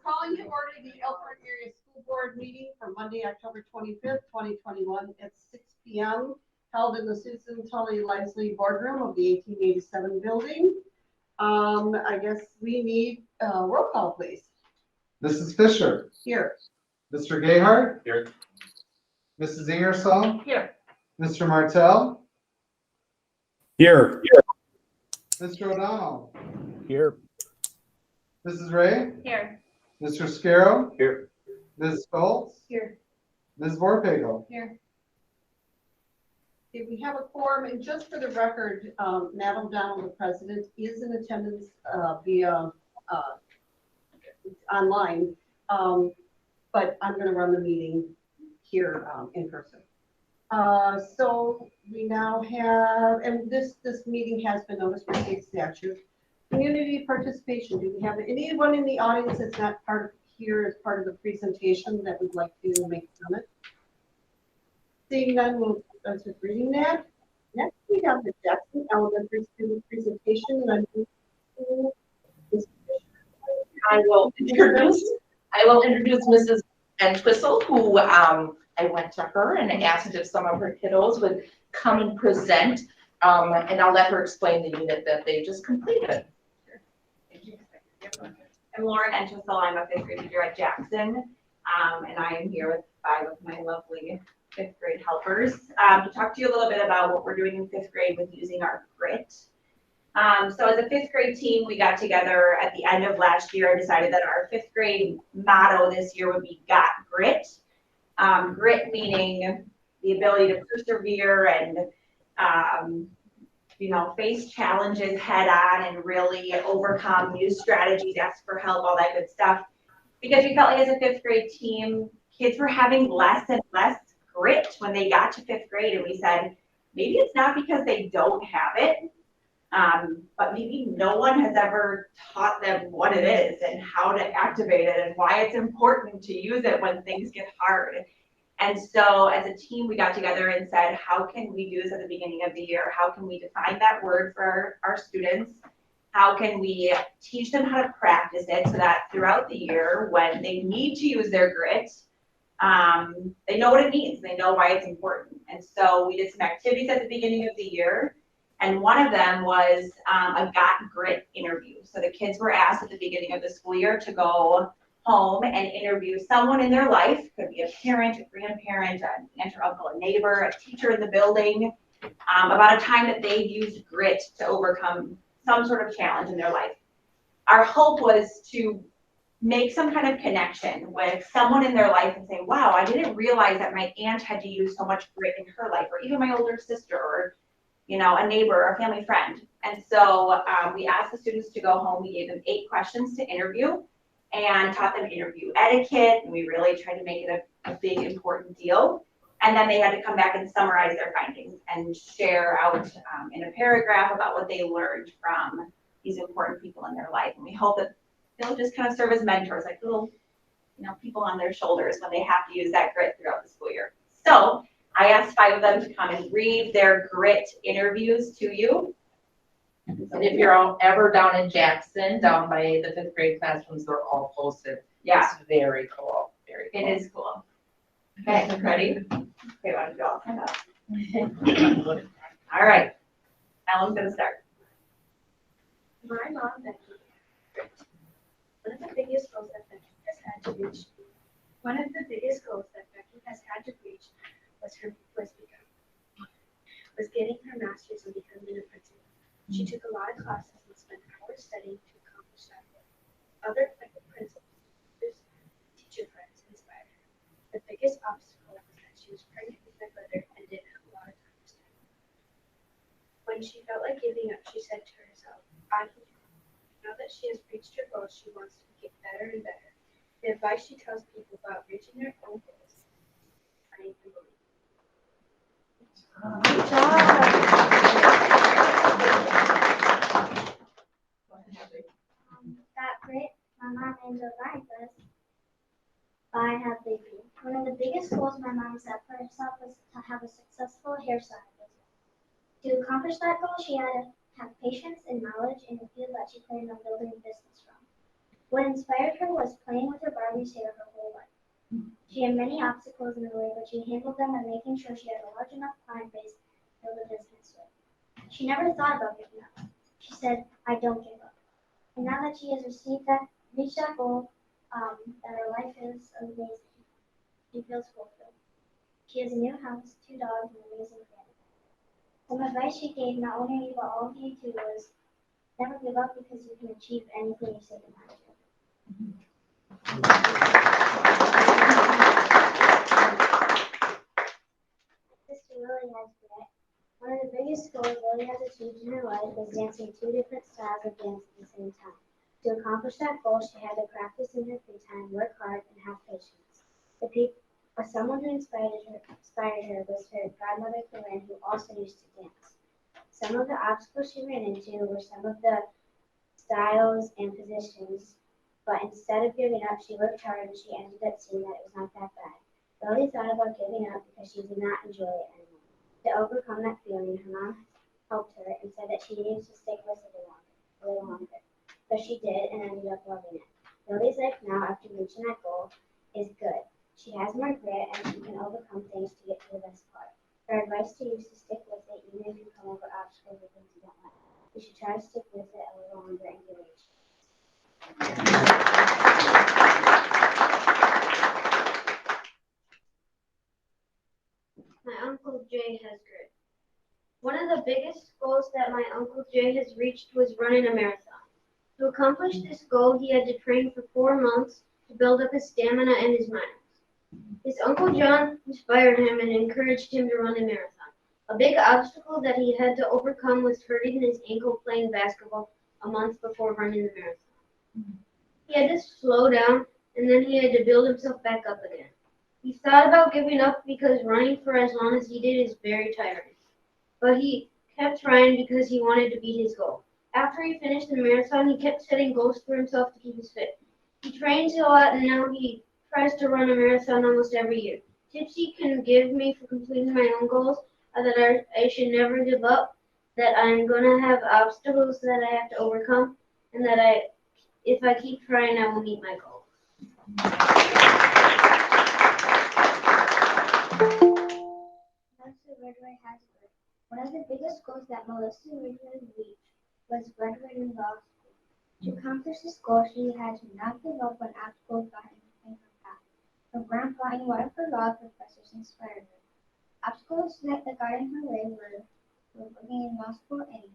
calling to order the Elkhorn Area School Board meeting for Monday, October 25th, 2021 at 6 p.m. held in the Susan Tully Leslie Boardroom of the 1887 building. I guess we need roll call, please. Mrs. Fisher. Here. Mr. Gayhart. Here. Mrs. Ingersoll. Here. Mr. Martell. Here. Mr. O'Donnell. Here. Mrs. Ray. Here. Mr. Scarrow. Here. Ms. Stoltz. Here. Ms. Vorpagel. Here. Okay, we have a quorum, and just for the record, Matt O'Donnell, the president, is in attendance via online, but I'm going to run the meeting here in person. So we now have, and this meeting has been noticed by state statute. Community participation. Do we have anyone in the audience that's not part of here as part of the presentation that would like to make a comment? Seeing none, we'll start with reading that. Next, we have the Jackson Elementary Student presentation, and I will introduce Mrs. Entwistle, who I went to her and asked if some of her kiddos would come and present, and I'll let her explain the unit that they just completed. I'm Lauren Entwistle. I'm a fifth grade teacher at Jackson, and I am here with 5 of my lovely fifth grade helpers to talk to you a little bit about what we're doing in fifth grade with using our grit. So as a fifth grade team, we got together at the end of last year and decided that our fifth grade motto this year would be "Got Grit." Grit meaning the ability to persevere and face challenges head on and really overcome new strategies, ask for help, all that good stuff. Because we felt like as a fifth grade team, kids were having less and less grit when they got to fifth grade, and we said, maybe it's not because they don't have it, but maybe no one has ever taught them what it is and how to activate it and why it's important to use it when things get hard. And so as a team, we got together and said, how can we do this at the beginning of the year? How can we define that word for our students? How can we teach them how to practice it so that throughout the year, when they need to use their grit, they know what it means. They know why it's important. And so we did some activities at the beginning of the year. And one of them was a Got Grit interview. So the kids were asked at the beginning of the school year to go home and interview someone in their life, could be a parent, a grandparent, an aunt or uncle, a neighbor, a teacher in the building, about a time that they've used grit to overcome some sort of challenge in their life. Our hope was to make some kind of connection with someone in their life and say, wow, I didn't realize that my aunt had to use so much grit in her life, or even my older sister, or a neighbor or a family friend. And so we asked the students to go home. We gave them 8 questions to interview and taught them interview etiquette. And we really tried to make it a big, important deal. And then they had to come back and summarize their findings and share out in a paragraph about what they learned from these important people in their life. And we hope that they'll just kind of serve as mentors, like little, people on their shoulders when they have to use that grit throughout the school year. So I asked 5 of them to come and read their grit interviews to you. And if you're ever down in Jackson, down by the 5th grade classrooms, they're all posted. Yeah. It's very cool. Very cool. It is cool. Okay, ready? Okay, why don't you all stand up? All right, Ellen's gonna start. My mom, Becky, one of the biggest goals that Becky has had to reach was getting her master's and becoming a principal. She took a lot of classes and spent hours studying to accomplish that goal. Other principals, teacher friends inspired her. The biggest obstacle was that she was pregnant with my brother and didn't have a lot of time to study. When she felt like giving up, she said to herself, I can do it. Now that she has reached her goals, she wants to get better and better. The advice she tells people about reaching their own goals is train and believe. Good job. Got Grit, my mom Angela Reinfeldt by Have Baby. One of the biggest goals my mom set for herself was to have a successful hairstyle business. To accomplish that goal, she had to have patience and knowledge in the field that she planned on building a business from. What inspired her was playing with her Barbie sailor her whole life. She had many obstacles in her way, but she handled them by making sure she had a large enough client base to build a business with. She never thought about giving up. She said, "I don't give up." And now that she has reached that goal, that her life is amazing. She feels fulfilled. She has a new house, 2 dogs, and an amazing family. Some advice she gave not only me but all of you too was never give up because you can achieve anything you set your mind to. Sister Lily has grit. One of the biggest goals Lily has achieved in her life is dancing 2 different styles of dance at the same time. To accomplish that goal, she had to practice in her free time, work hard, and have patience. Someone who inspired her was her godmother, Corinne, who also used to dance. Some of the obstacles she ran into were some of the styles and positions, but instead of giving up, she worked hard and she ended up seeing that it was not that bad. Lily thought about giving up because she did not enjoy it anymore. To overcome that feeling, her mom helped her and said that she needed to stick with it a little longer. But she did and ended up loving it. Lily's life now, after reaching that goal, is good. She has more grit and she can overcome things to get to the best part. Her advice to you is to stick with it even if you come over obstacles or things you don't like. You should try to stick with it a little longer and give it a chance. My Uncle Jay has grit. One of the biggest goals that my Uncle Jay has reached was running a marathon. To accomplish this goal, he had to train for 4 months to build up his stamina and his miles. His Uncle John inspired him and encouraged him to run the marathon. A big obstacle that he had to overcome was hurting his ankle playing basketball a month before running the marathon. He had to slow down and then he had to build himself back up again. He thought about giving up because running for as long as he did is very tiring. But he kept trying because he wanted to beat his goal. After he finished the marathon, he kept setting goals for himself to keep us fit. He trains a lot and now he tries to run a marathon almost every year. Tips he can give me for completing my own goals are that I should never give up, that I'm going to have obstacles that I have to overcome, and that if I keep trying, I will meet my goals. Melissa Ridgway has grit. One of the biggest goals that Melissa Ridgway reached was graduating law school. To accomplish this goal, she had to not give up when obstacles got in her path. Her grandpa and one of her law professors inspired her. Obstacles that got in her way were working in law school and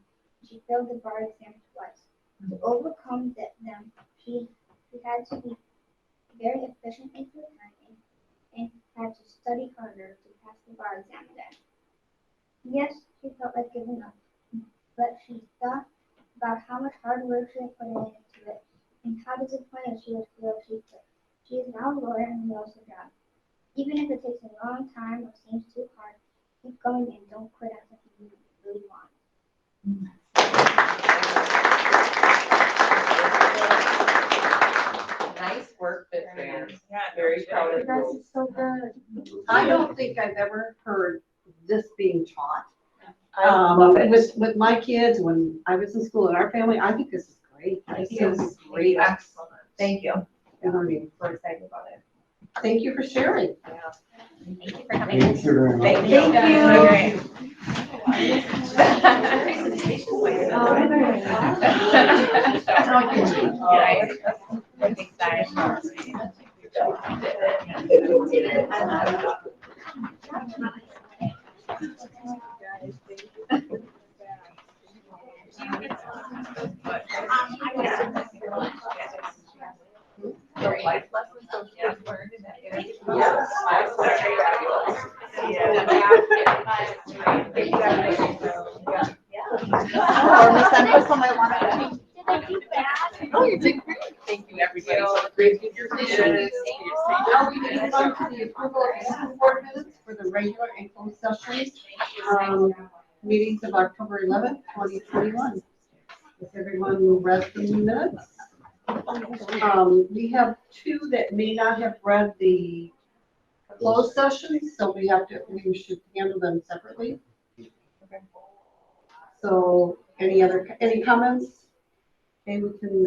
she failed the bar exam twice. To overcome them, she had to be very efficient with her time and had to study harder to pass the bar exam again. Yes, she felt like giving up, but she thought about how much hard work she had put into it and how disappointed she would feel if she quit. She is now a lawyer and loves her job. Even if it takes a long time or seems too hard, keep going and don't quit on something you really want. Nice work, fifth graders. Very proud of You guys you. are so good. I don't think I've ever heard this being taught. I love it. With my kids, when I was in school in our family, I think this is great. I think this is great. Excellent. Thank you. Learning. We're excited about it. Thank you for sharing. Thank you for coming. Thank you very much. Thank you. Life lessons those kids learned in that interview. Yes. Or Miss Anderson might want to. Oh, you did great. Thank you, everybody. Great with your kids. Now we move on to the approval of the school board minutes for the regular and closed sessions, meetings of October 11th, 2021. Has everyone read the minutes? We have 2 that may not have read the closed sessions, so we should handle them separately. So any comments? Okay, we can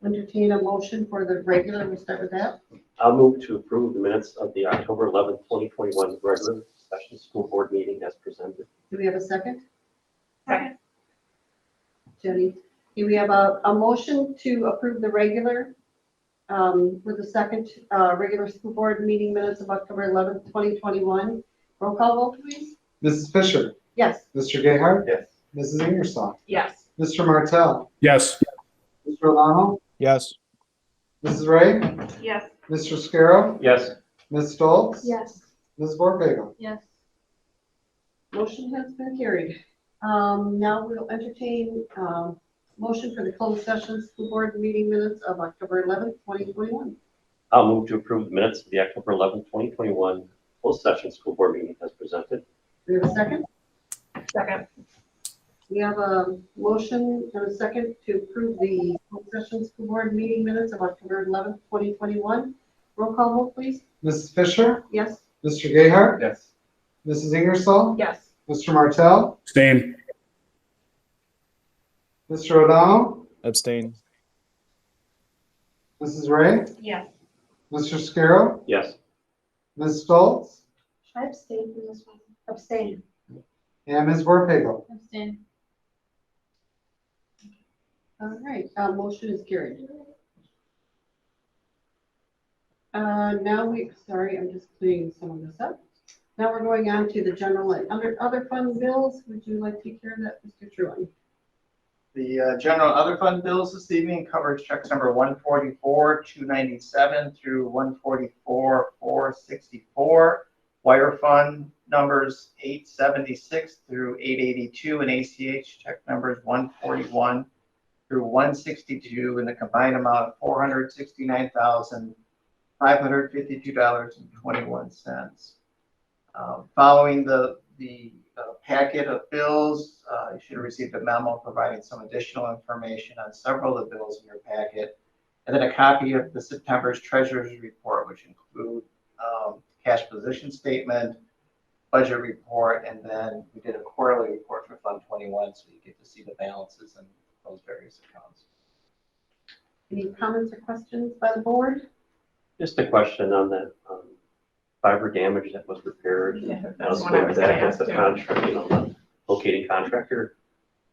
Entertain a motion for the regular, we'll start with that. I'll move to approve the minutes of the October 11th, 2021 regular session school board meeting as presented. Do we have a second? Second. Jenny, do we have a motion to approve the regular, with the second, regular school board meeting minutes of October 11th, 2021? Roll call vote, please. Mrs. Fisher, Yes. Mr. Gayheart, Yes. Mrs. Ingersoll, Yes. Mr. Martell, Yes. Mr. O'Donnell, Yes. Mrs. Ray, Yes. Mr. Scarrow, Yes. Ms. Stoltz, Yes. Ms. Borpego. Yes. Motion has been carried. Now we'll entertain, motion for the closed session school board meeting minutes of October 11th, 2021. I'll move to approve the minutes of the October 11th, 2021 closed session school board meeting as presented. Do we have a second? Second. We have a motion and a second to approve the closed session school board meeting minutes of October 11th, 2021. Roll call vote, please. Mrs. Fisher, Yes? Mr. Gayheart, Yes. Mrs. Ingersoll, Yes. Mr. Martell, Abstain. Mr. O'Donnell, Abstain. Mrs. Ray, Yes. Mr. Scarrow, Yes. Ms. Stoltz, Should I abstain from this one? Abstain. and Ms. Borpego. Abstain. All right, motion is carried. Sorry, I'm just cleaning some of this up. Now we're going on to the general and under other fund bills. Would you like to take care of that, Mr. Truon? The general other fund bills this evening covers checks number 144, 297 through 144, 464. Wire fund numbers 876 through 882 and ACH check numbers 141 through 162 in the combined amount of $469,552.21. Following the packet of bills, you should have received a memo providing some additional information on several of the bills in your packet, and then a copy of the September's treasurer's report, which include cash position statement, budget report, and then we did a quarterly report for Fund 21, so you get to see the balances in those various accounts. Any comments or questions by the board? Just a question on that fiber damage that was repaired. Yeah, Now, that's so one I was gonna that's ask the too. contract, the locating contractor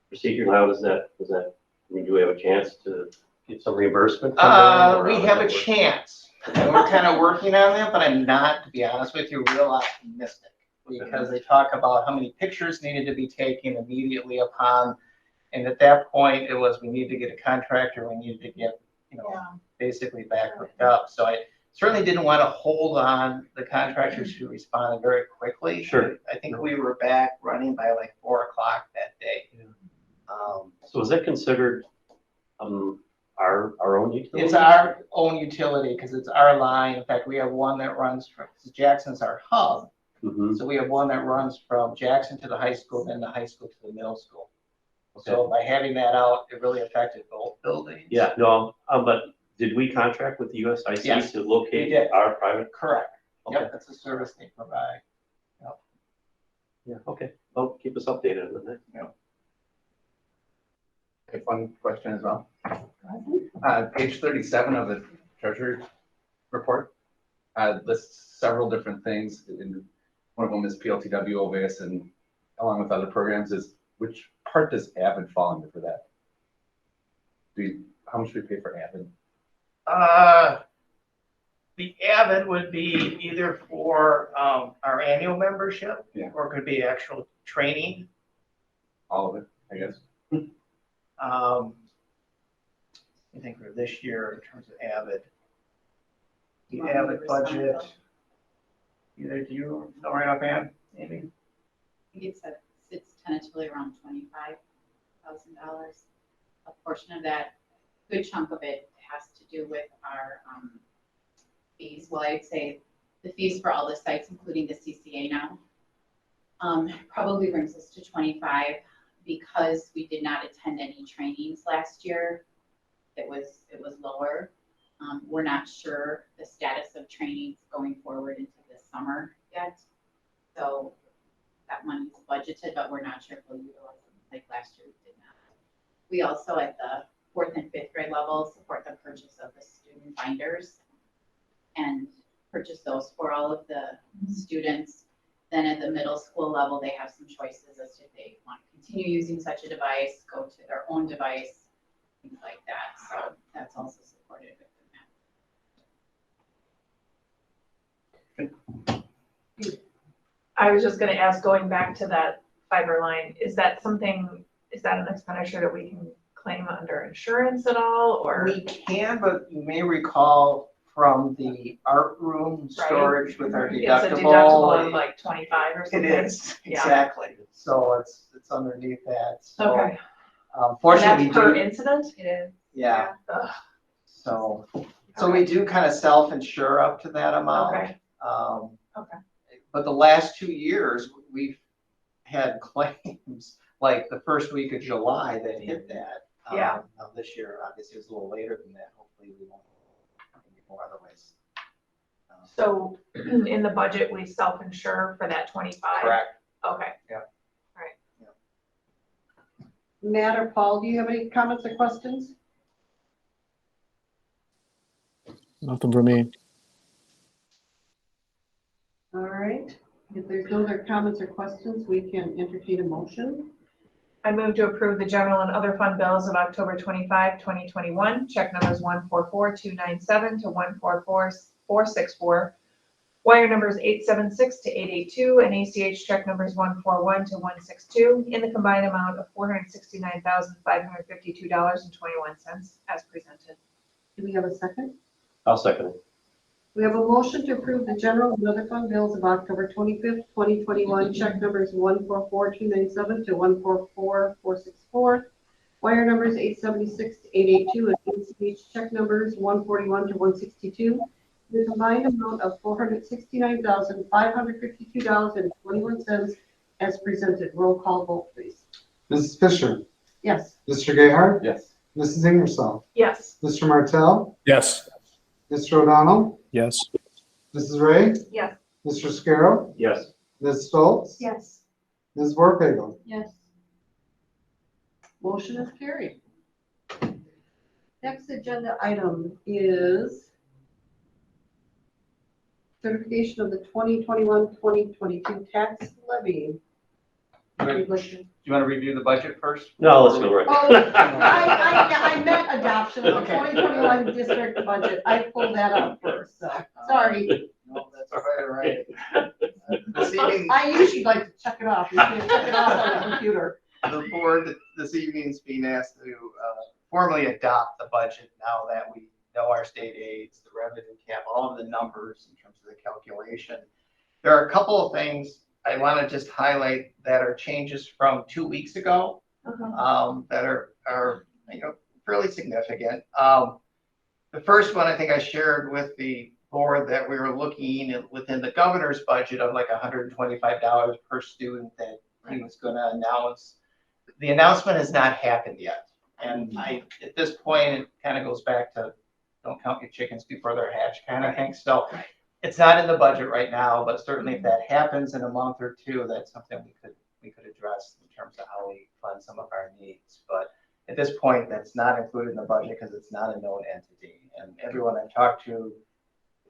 procedure. How does that, I mean, do we have a chance to get some reimbursement? from them, or We how does have that a work? chance, and we're kind of working on that, but I'm not, to be honest with you, real optimistic. Because they talk about how many pictures needed to be taken immediately upon, and at that point, it was, we need to get a contractor, we needed to get, basically back hooked up. So I certainly didn't want to hold on the contractors who responded very quickly. Sure. I think we were back running by like 4 o'clock that day. So is that considered our own utility? It's our own utility because it's our line. In fact, we have one that runs from, Jackson's our hub. Mhm. So we have one that runs from Jackson to the high school, then the high school to the middle school. So by having that out, it really affected both buildings. Yeah, no, but did we contract with the USIC Yes, to we locate did. our private? Correct. Okay. Yep, that's a service they provide. Yeah, okay. Well, keep us updated on that. A fun question as well. Page 37 of the treasury report lists several different things. And one of them is PLTW OVS, and along with other programs, is which part does Avid fall under for that? How much do we pay for Avid? The Avid would be either for our annual membership, Yeah. or it could be actual training. All of it, I guess. I think for this year in terms of Avid. The Avid budget, either do you know right offhand, Amy? I think it's tentatively around $25,000. A portion of that, good chunk of it has to do with our fees. Well, I'd say the fees for all the sites, including the CCA now, probably brings us to 25 because we did not attend any trainings last year. It was lower. We're not sure the status of trainings going forward into the summer yet. So that money's budgeted, but we're not sure if we'll utilize it like last year we did not. We also at the fourth and fifth grade level, support the purchase of the student binders and purchase those for all of the students. Then at the middle school level, they have some choices as to if they want to continue using such a device, go to their own device, things like that. So that's also supported within that. I was just gonna ask, going back to that fiber line, is that an expenditure that we can claim under insurance at all, or? We can, but you may recall from the art room storage with our It's a deductible deductible. of like 25 or It something? is, Yeah. exactly. So it's underneath that. So, Okay. And fortunately, that's per we do, incident? It is. yeah, Ugh, so we do kind of self-insure up to that amount. okay, okay. But the last 2 years, we've had claims, like the first week of July that hit that. Yeah. Now this year, obviously, it's a little later than that. Hopefully, we won't get more otherwise. So in the budget, we self-insure for that 25? Correct. Okay. Matt or Paul, do you have any comments or questions? Nothing for me. All right, if there's no other comments or questions, we can entertain a motion. I move to approve the general and other fund bills of October 25, 2021, check numbers 144297 to 144464, wire numbers 876 to 882, and ACH check numbers 141 to 162 in the combined amount of $469,552.21 as presented. Do we have a second? I'll second it. We have a motion to approve the general and other fund bills of October 25th, 2021, check numbers 144297 to 144464, wire numbers 876 to 882, and ACH check numbers 141 to 162, the combined amount of $469,552.21 as presented. Roll call vote, please. Mrs. Fisher, Yes. Mr. Gayheart, Yes. Mrs. Ingersoll, Yes. Mr. Martell, Yes. Mr. O'Donnell, Yes. Mrs. Ray, Yes. Mr. Scarrow, Yes. Ms. Stoltz, Yes. Ms. Warpagel. Yes. Motion is carried. Next agenda item is certification of the 2021-2022 tax levy. Do You'd like to- you want to review the budget first? No, let's go right. Oh, I meant adoption of the Okay. 2021 district budget. I pulled that up first, so, sorry. No, that's all right. This evening, I usually like to check it off. You can't check it off on the computer. the board this evening is being asked to formally adopt the budget now that we know our state aids, the revenue cap, all of the numbers in terms of the calculation. There are a couple of things I want to just highlight that are changes from 2 weeks ago that are fairly significant. The first one I think I shared with the board that we were looking within the governor's budget of like $125 per student that he was going to announce. The announcement has not happened yet. And at this point, it kind of goes back to don't count your chickens before they're hatched kind of thing. So it's not in the budget right now, but certainly if that happens in a month or two, that's something we could address in terms of how we fund some of our needs. But at this point, that's not included in the budget because it's not a known entity. And everyone I've talked to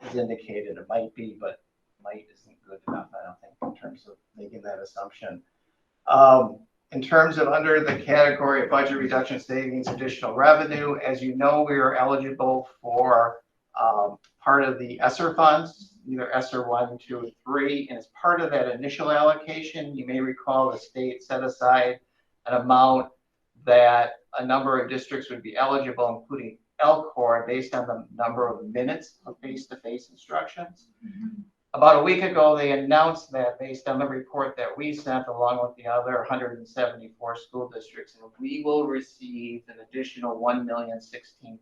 has indicated it might be, but might isn't good enough, I don't think, in terms of making that assumption. In terms of under the category of budget reduction savings, additional revenue, as you know, we are eligible for part of the ESSER funds, either ESSER 1, 2, or 3. And as part of that initial allocation, you may recall the state set aside an amount that a number of districts would be eligible, including LCOR, based on the number of minutes of face-to-face instructions. About a week ago, they announced that based on the report that we sent along with the other 174 school districts, and we will receive an additional $1,016,000,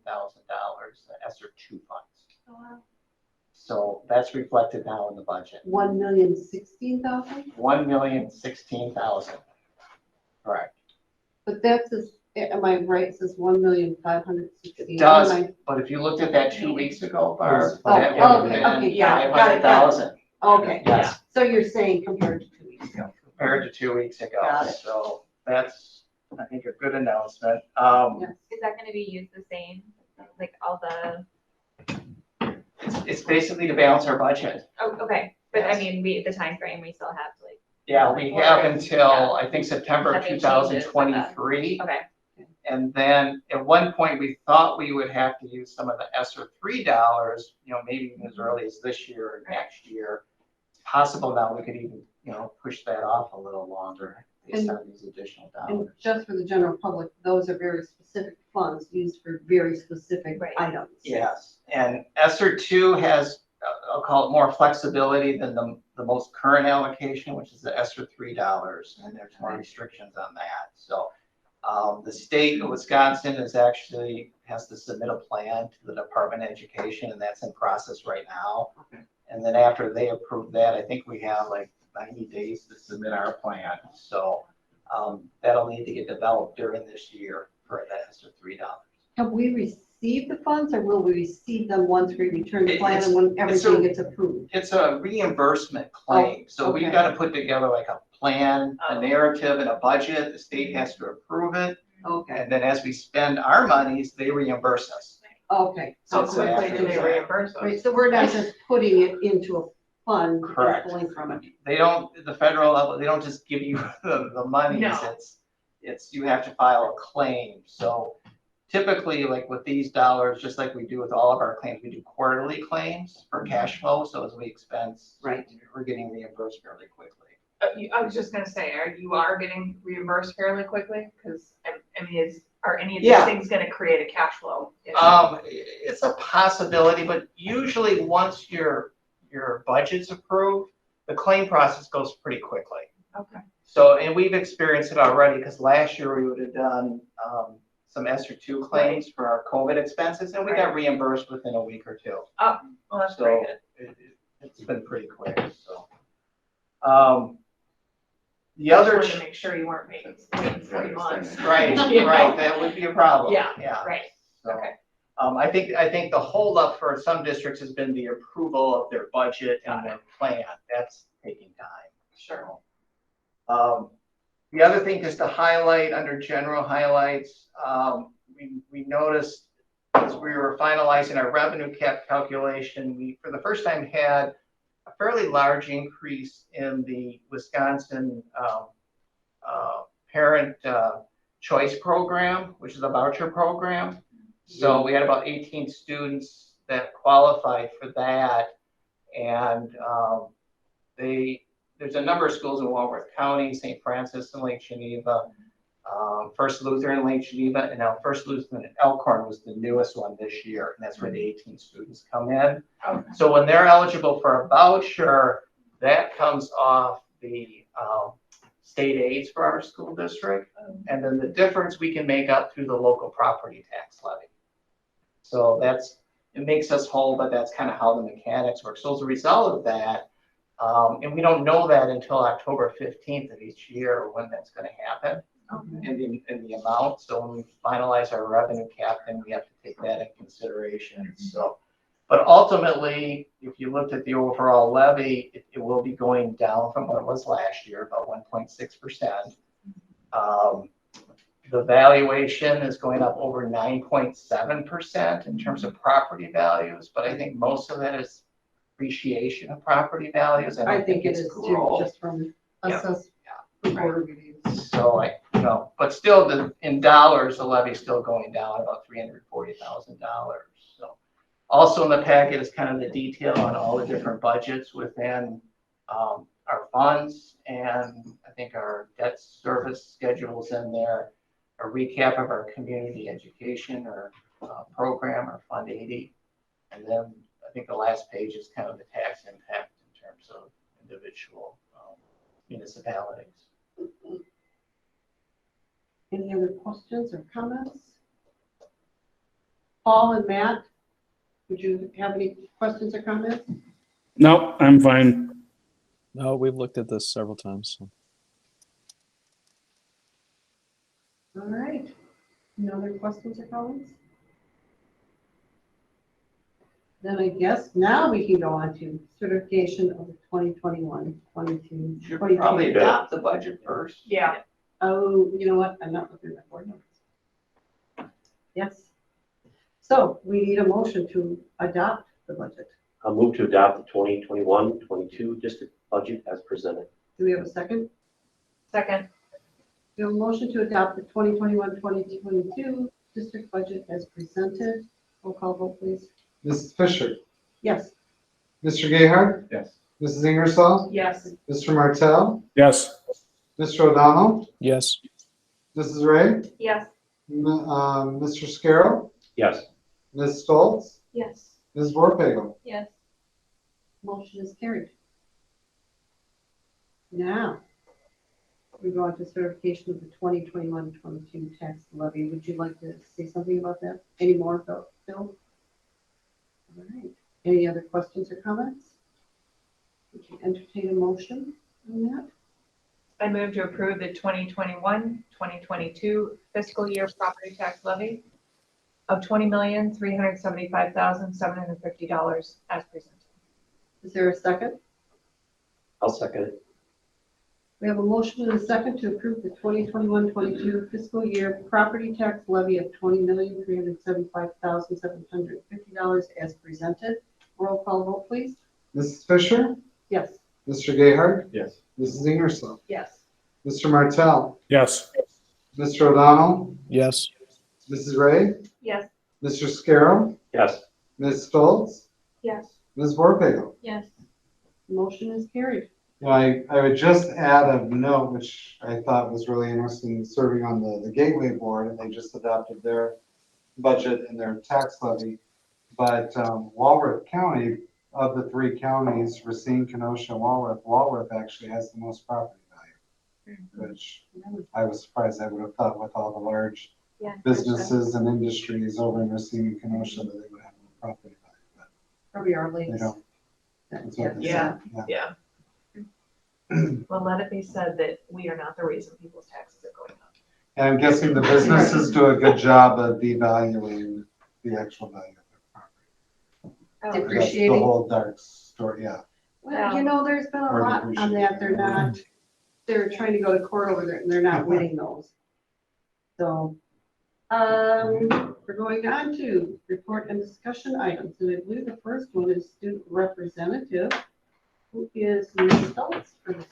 the ESSER 2 funds. Oh, wow. So that's reflected now in the budget. 1,016,000? 1,016,000. Correct. But that's, am I right, it says 1,560,000? It does, but if you looked at that 2 weeks ago, Barb, Oh, that would have okay, been okay, yeah, got it, 500,000. Okay, Yes, so you're saying compared to 2 weeks ago? compared to 2 weeks ago. Got it. So that's I think a good announcement. Is that gonna be used the same, like all the, It's basically to balance our budget. oh, okay, but I Yes. mean, the time frame we still have like, Yeah, we have until, I think, September Nothing two changes with thousand that. twenty-three. okay. And then at one point, we thought we would have to use some of the ESSER $3, maybe even as early as this year or next year. It's possible now we could even, push that off a little longer based on these additional And dollars. just for the general public, those are very specific funds used for very specific Right. items. Yes, and ESSER 2 has, I'll call it more flexibility than the most current allocation, which is the ESSER $3, and there's more restrictions on that. So the state of Wisconsin has to submit a plan to the Department of Education, and that's in process right now. Okay. And then after they approve that, I think we have like 90 days to submit our plan. So that'll need to get developed during this year for the ESSER $3. Have we received the funds, or will we receive them once we return the plan It's- and when it's everything a- gets approved? It's a reimbursement claim. So we've okay. got to put together like a plan, a narrative, and a budget. The state has to approve it. Okay, And then as we spend our monies, they reimburse us. okay. How So quickly do they reimburse us? Right, so we're not just putting it into a fund and Correct. pulling from it. They don't, the federal level, they don't just give you the monies. No. It's, you have to file a claim. So typically, like with these dollars, just like we do with all of our claims, we do quarterly claims for cash flow. So as we expense, Right. we're getting reimbursed fairly quickly. I was just gonna say, you are getting reimbursed fairly quickly? Because, I mean, are any of these Yeah. things gonna create a cash flow issue? It's a possibility, but usually once your budget's approved, the claim process goes pretty quickly. Okay. So, and we've experienced it already, because last year we would have done some ESSER 2 claims for our COVID expenses, and we got reimbursed within a week or two. Well, that's So pretty good. it's been pretty quick, so. The other, Just wanted to make sure you weren't waiting 3 months. right, You know? right, that would be a problem. Yeah, right. So, Okay. I think the holdup for some districts has been the approval of their budget and their plan. That's taking time. Sure. The other thing just to highlight under general highlights, we noticed as we were finalizing our revenue cap calculation, we for the first time had a fairly large increase in the Wisconsin Parent Choice Program, which is a voucher program. So we had about 18 students that qualified for that, and there's a number of schools in Walworth County, St. Francis and Lake Geneva, First Lutheran in Lake Geneva, and now First Lutheran in Elkhorn was the newest one this year, and that's where the 18 students come in. Okay. So when they're eligible for a voucher, that comes off the state aids for our school district, and then the difference we can make up through the local property tax levy. So it makes us whole, but that's kind of how the mechanics work. So as a result of that, and we don't know that until October 15th of each year when that's going to happen in the amount. So when we finalize our revenue cap, then we have to take that in consideration. So, but ultimately, if you looked at the overall levy, it will be going down from what it was last year, about 1.6%. The valuation is going up over 9.7% in terms of property values, but I think most of that is appreciation of property values. I think it it's is too, growth. just from us, Yeah. board reviews. So but still in dollars, the levy is still going down about $340,000. So also in the packet is kind of the detail on all the different budgets within our funds, and I think our debt service schedules in there, a recap of our community education or program or Fund 80, and then I think the last page is kind of the tax impact in terms of individual municipalities. Any other questions or comments? Paul and Matt, would you have any questions or comments? No, I'm fine. No, we've looked at this several times. So. All right. No other questions or comments? Then I guess now we can go on to certification of the 2021-22. Should probably adopt the budget first. Yeah. Oh, you know what? I'm not looking at my board numbers. Yes. So we need a motion to adopt the budget. I'll move to adopt the 2021-22 district budget as presented. Do we have a second? Second. We have a motion to adopt the 2021-2022 district budget as presented. Roll call vote, please. Mrs. Fisher, Yes. Mr. Gayheart, Yes. Mrs. Ingersoll, Yes. Mr. Martell, Yes. Mr. O'Donnell, Yes. Mrs. Ray, Yes. Mr. Scarrow, Yes. Ms. Stoltz, Yes. Ms. Borpego. Yes. Motion is carried. Now, we go on to certification of the 2021-22 tax levy. Would you like to say something about that? Any more about Bill? All right. Any other questions or comments? We can entertain a motion on that. I move to approve the 2021-2022 fiscal year property tax levy of $20,375,750 as presented. Is there a second? I'll second it. We have a motion and a second to approve the 2021-22 fiscal year property tax levy of $20,375,750 as presented. Roll call vote, please. Mrs. Fisher, Yes. Mr. Gayheart, Yes. Mrs. Ingersoll, Yes. Mr. Martell, Yes. Mr. O'Donnell, Yes. Mrs. Ray, Yes. Mr. Scarrow, Yes. Ms. Stoltz, Yes. Ms. Borpego. Yes. Motion is carried. I would just add a note, which I thought was really interesting, serving on the Gateway Board, and they just adopted their budget and their tax levy. But Walworth County, of the three counties, Racine, Kenosha, Walworth actually has the most property value, which I was surprised. I would have thought with all the large businesses and industries over in Racine and Kenosha that they would have more property value, but Probably our they lakes. don't. That's what they Yeah. said. Yeah. Well, let it be said that we are not the reason people's taxes are going up. And I'm guessing the businesses do a good job of devaluing the actual value of their property. That's the Depreciating. whole dark story, yeah. Well, you know, there's been a Or lot on that. They're trying to go to court over there and they're not winning those. So, we're going on to report and discussion items. And I believe the first one is student representative, who is Ms. Stoltz for this.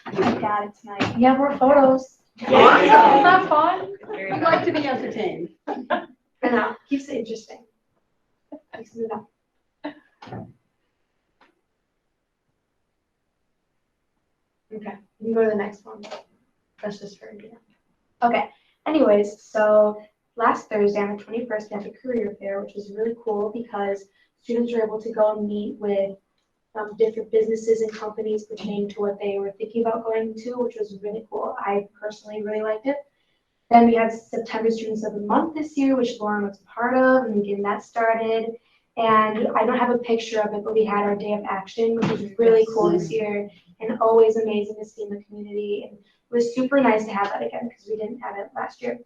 I got it tonight. You have more photos. Yeah. Isn't that fun? We'd like to be entertained. I know, keeps it interesting. Mixing it up. Okay, you can go to the next one. That's just for you. Okay, anyways, so last Thursday on the 21st, we had the career fair, which was really cool because students were able to go and meet with different businesses and companies pertaining to what they were thinking about going to, which was really cool. I personally really liked it. Then we had September Students of the Month this year, which Lauren was a part of, and getting that started. And I don't have a picture of it, but we had our Day of Action, which was really cool this year and always amazing to see in the community. And it was super nice to have that again because we didn't have it last year.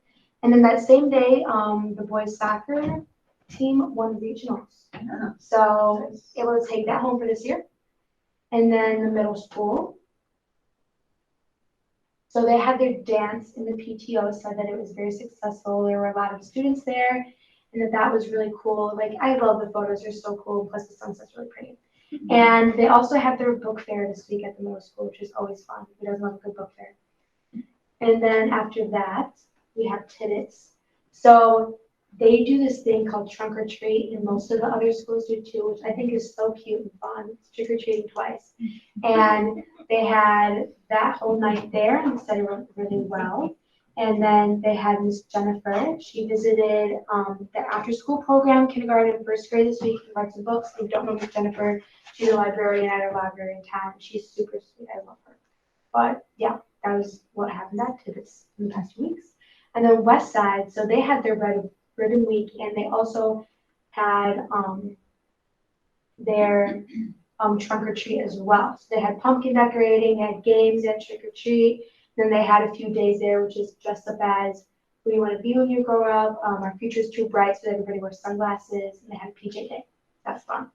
And then that same day, the boys soccer team won regionals. Yeah. So able to take that home for this year. And then the middle school. So they had their dance in the PTO, said that it was very successful. There were a lot of students there and that was really cool. Like, I love the photos, they're so cool. Plus the sunset's really pretty. And they also had their book fair this week at the middle school, which is always fun. Who doesn't love a good book fair? And then after that, we have Tiddits. So they do this thing called trunk or treat, and most of the other schools do too, which I think is so cute and fun. It's trick or treating twice. And they had that whole night there, and said it went really well. And then they had Miss Jennifer. She visited the after school program, kindergarten and first grade this week, and read some books. If you don't know Miss Jennifer, she's a librarian at our library in town. She's super sweet. I love her. But yeah, that was what happened at Tibbetts in the past 2 weeks. And then West Side, so they had their Ribbon Week, and they also had their trunk or treat as well. So they had pumpkin decorating, they had games, they had trick or treat. Then they had a few days there, which is dressed up as who you want to be when you grow up. Our future's too bright, so everybody wears sunglasses, and they had a PJ day. That's fun.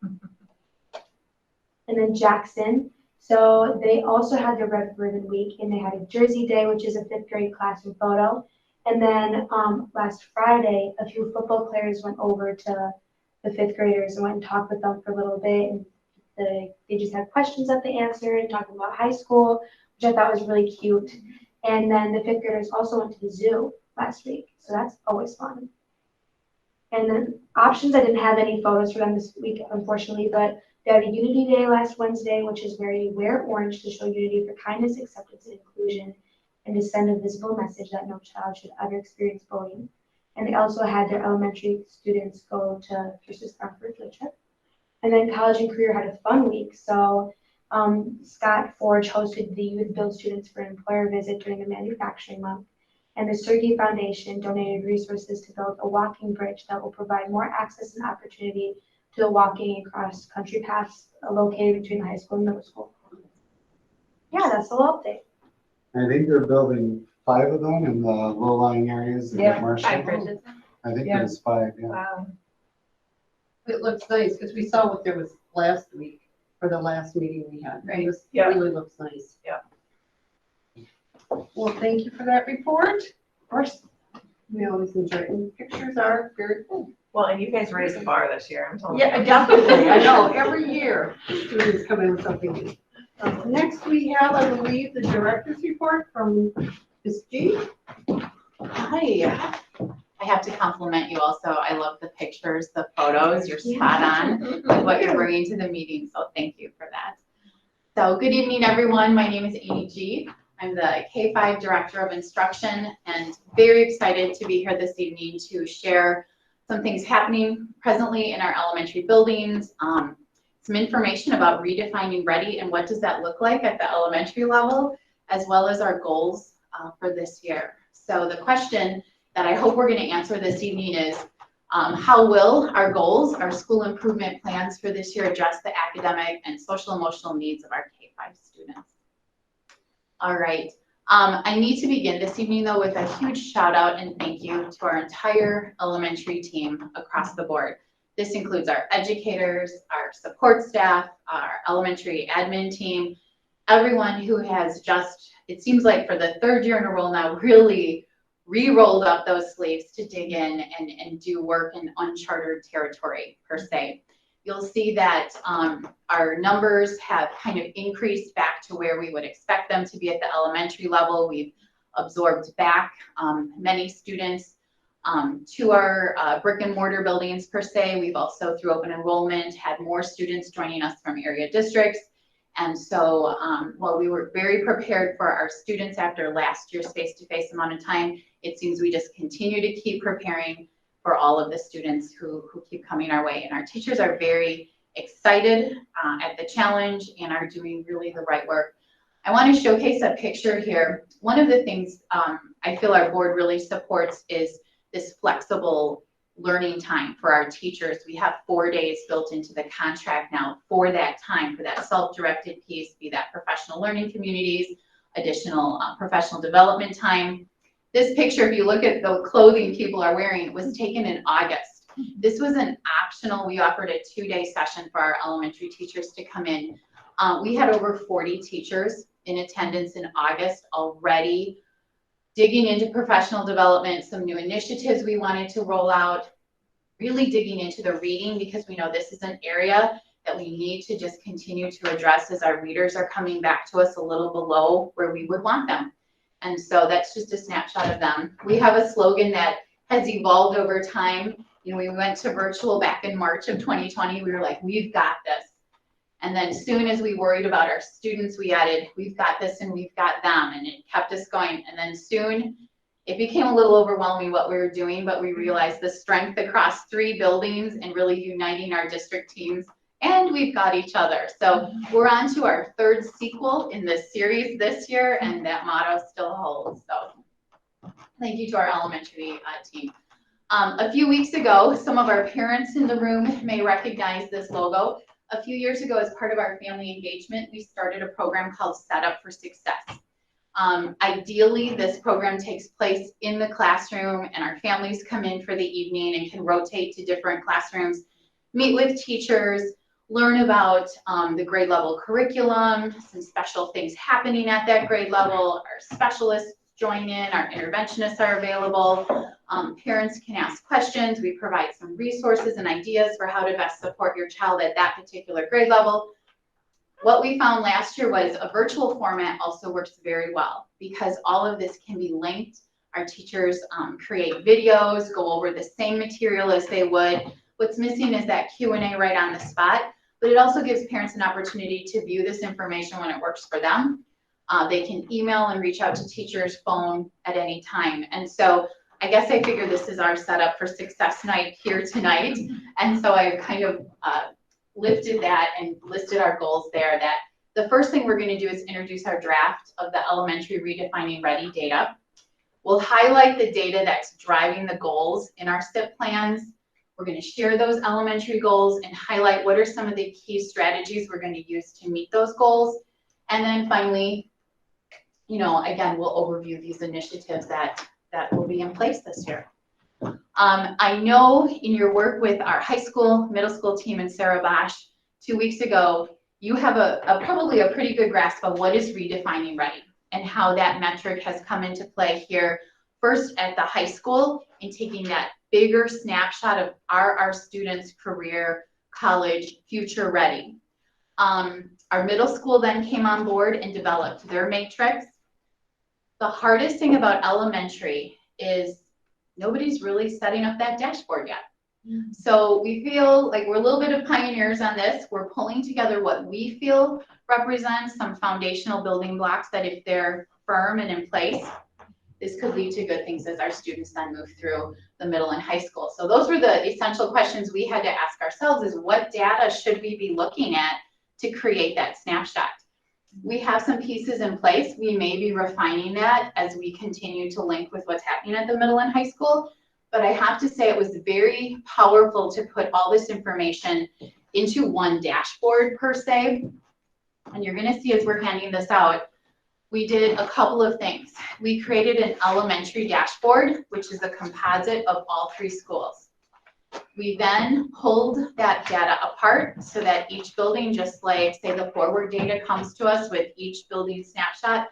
And then Jackson. So they also had their Red Ribbon Week, and they had a Jersey Day, which is a fifth grade classroom photo. And then last Friday, a few football players went over to the fifth graders and went and talked with them for a little bit. And they just had questions that they answered and talking about high school, which I thought was really cute. And then the fifth graders also went to the zoo last week, so that's always fun. And then options, I didn't have any photos for them this week, unfortunately, but they had a Unity Day last Wednesday, which is where you wear orange to show unity for kindness, acceptance, and inclusion, and to send a visible message that no child should ever experience bullying. And they also had their elementary students go to Christmas on a field trip. And then College and Career had a fun week. So Scott Forge hosted the Youth Build students for an employer visit during the manufacturing month. And the Sergey Foundation donated resources to build a walking bridge that will provide more access and opportunity to the walking and cross-country paths located between the high school and middle school. Yeah, that's a little update. I think they're building 5 of them in the low-lying areas of Marshall. 5 bridges. I think Yeah. there's 5, yeah. Wow. It looks nice, because we saw what there was last week, for the last meeting we had. Right. It Yeah. really looks nice. Yeah. Well, thank you for that report. Of course, we always enjoy it, and pictures are very cool. Well, and you guys raised the bar this year, I'm telling you. Yeah, definitely, I know, every year, students come in with something new. Next, we have, I believe, the director's report from Ms. G. Hi. I have to compliment you also. I love the pictures, the photos. You're spot on with what you're bringing to the meeting, so thank you for that. So good evening, everyone. My name is Amy G. I'm the K-5 Director of Instruction and very excited to be here this evening to share some things happening presently in our elementary buildings, some information about redefining ready and what does that look like at the elementary level, as well as our goals for this year. So the question that I hope we're going to answer this evening is, how will our goals, our school improvement plans for this year address the academic and social emotional needs of our K-5 students? All right. I need to begin this evening though with a huge shout out and thank you to our entire elementary team across the board. This includes our educators, our support staff, our elementary admin team, everyone who has just, it seems like for the 3rd year in a row now, really re-rolled up those sleeves to dig in and do work in uncharted territory per se. You'll see that our numbers have kind of increased back to where we would expect them to be at the elementary level. We've absorbed back many students to our brick and mortar buildings per se. We've also, through open enrollment, had more students joining us from area districts. And so while we were very prepared for our students after last year's face-to-face amount of time, it seems we just continue to keep preparing for all of the students who keep coming our way. And our teachers are very excited at the challenge and are doing really the right work. I want to showcase a picture here. One of the things I feel our board really supports is this flexible learning time for our teachers. We have 4 days built into the contract now for that time, for that self-directed piece, be that professional learning communities, additional professional development time. This picture, if you look at the clothing people are wearing, was taken in August. This was an optional, we offered a 2-day session for our elementary teachers to come in. We had over 40 teachers in attendance in August already, digging into professional development, some new initiatives we wanted to roll out, really digging into the reading because we know this is an area that we need to just continue to address as our readers are coming back to us a little below where we would want them. And so that's just a snapshot of them. We have a slogan that has evolved over time. You know, we went to virtual back in March of 2020. We were like, we've got this. And then soon as we worried about our students, we added, we've got this and we've got them. And it kept us going. And then soon it became a little overwhelming what we were doing, but we realized the strength across 3 buildings and really uniting our district teams. And we've got each other. So we're on to our 3rd sequel in this series this year, and that motto still holds. So thank you to our elementary team. A few weeks ago, some of our parents in the room may recognize this logo. A few years ago, as part of our family engagement, we started a program called Set Up for Success. Ideally, this program takes place in the classroom, and our families come in for the evening and can rotate to different classrooms, meet with teachers, learn about the grade level curriculum, some special things happening at that grade level. Our specialists join in, our interventionists are available. Parents can ask questions. We provide some resources and ideas for how to best support your child at that particular grade level. What we found last year was a virtual format also works very well because all of this can be linked. Our teachers create videos, go over the same material as they would. What's missing is that Q&A right on the spot, but it also gives parents an opportunity to view this information when it works for them. They can email and reach out to teachers' phone at any time. And so I guess I figured this is our setup for Success Night here tonight. And so I kind of lifted that and listed our goals there, that the first thing we're going to do is introduce our draft of the elementary redefining ready data. We'll highlight the data that's driving the goals in our SIP plans. We're going to share those elementary goals and highlight what are some of the key strategies we're going to use to meet those goals. And then finally, you know, again, we'll overview these initiatives that will be in place this year. I know in your work with our high school, middle school team in Sarah Bosch 2 weeks ago, you have probably a pretty good grasp of what is redefining ready and how that metric has come into play here, first at the high school in taking that bigger snapshot of are our students' career, college, future ready. Our middle school then came on board and developed their matrix. The hardest thing about elementary is nobody's really setting up that dashboard yet. So we feel like we're a little bit of pioneers on this. We're pulling together what we feel represents some foundational building blocks that if they're firm and in place, this could lead to good things as our students then move through the middle and high school. So those were the essential questions we had to ask ourselves, is what data should we be looking at to create that snapshot? We have some pieces in place. We may be refining that as we continue to link with what's happening at the middle and high school. But I have to say it was very powerful to put all this information into one dashboard per se. And you're going to see as we're handing this out, we did a couple of things. We created an elementary dashboard, which is a composite of all 3 schools. We then pulled that data apart so that each building, just like say the forward data comes to us with each building snapshot,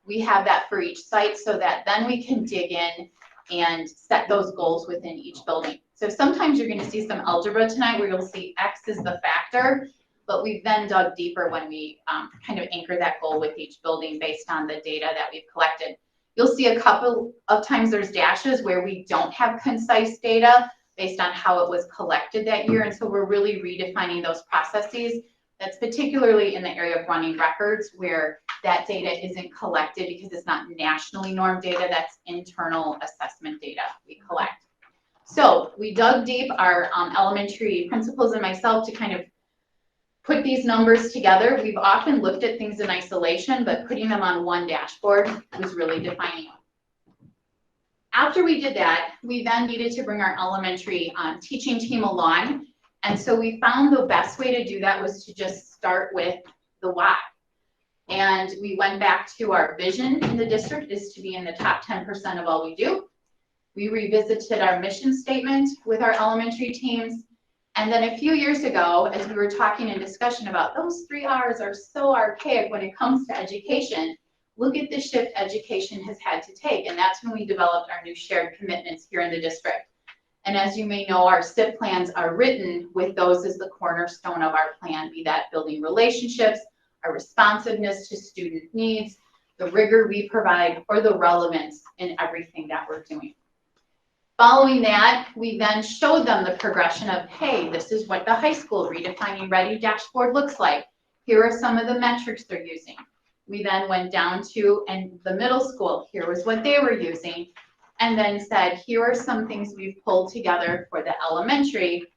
we have that for each site so that then we can dig in and set those goals within each building. So sometimes you're going to see some algebra tonight where you'll see X is the factor, but we've then dug deeper when we kind of anchor that goal with each building based on the data that we've collected. You'll see a couple of times there's dashes where we don't have concise data based on how it was collected that year. And so we're really redefining those processes. That's particularly in the area of running records where that data isn't collected because it's not nationally normed data, that's internal assessment data we collect. So we dug deep, our elementary principals and myself, to kind of put these numbers together. We've often looked at things in isolation, but putting them on one dashboard was really defining. After we did that, we then needed to bring our elementary teaching team along. And so we found the best way to do that was to just start with the why. And we went back to our vision in the district is to be in the top 10% of all we do. We revisited our mission statement with our elementary teams. And then a few years ago, as we were talking in discussion about those 3 R's are so archaic when it comes to education, look at the shift education has had to take. And that's when we developed our new shared commitments here in the district. And as you may know, our SIP plans are written with those as the cornerstone of our plan, be that building relationships, our responsiveness to student needs, the rigor we provide, or the relevance in everything that we're doing. Following that, we then showed them the progression of, hey, this is what the high school redefining ready dashboard looks like. Here are some of the metrics they're using. We then went down to and the middle school, here was what they were using, and then said, here are some things we've pulled together for the elementary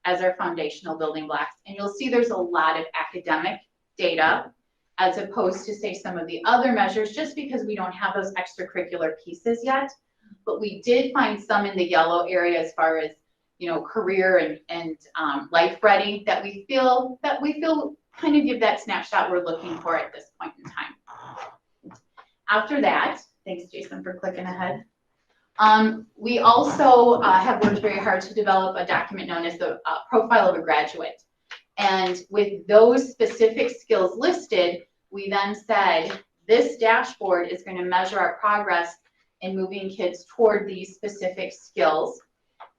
as our foundational building blocks. And you'll see there's a lot of academic data as opposed to say some of the other measures, just because we don't have those extracurricular pieces yet. But we did find some in the yellow area as far as, you know, career and life ready that we feel kind of give that snapshot we're looking for at this point in time. After that, thanks Jason for clicking ahead. We also have worked very hard to develop a document known as the profile of a graduate. And with those specific skills listed, we then said, this dashboard is going to measure our progress in moving kids toward these specific skills.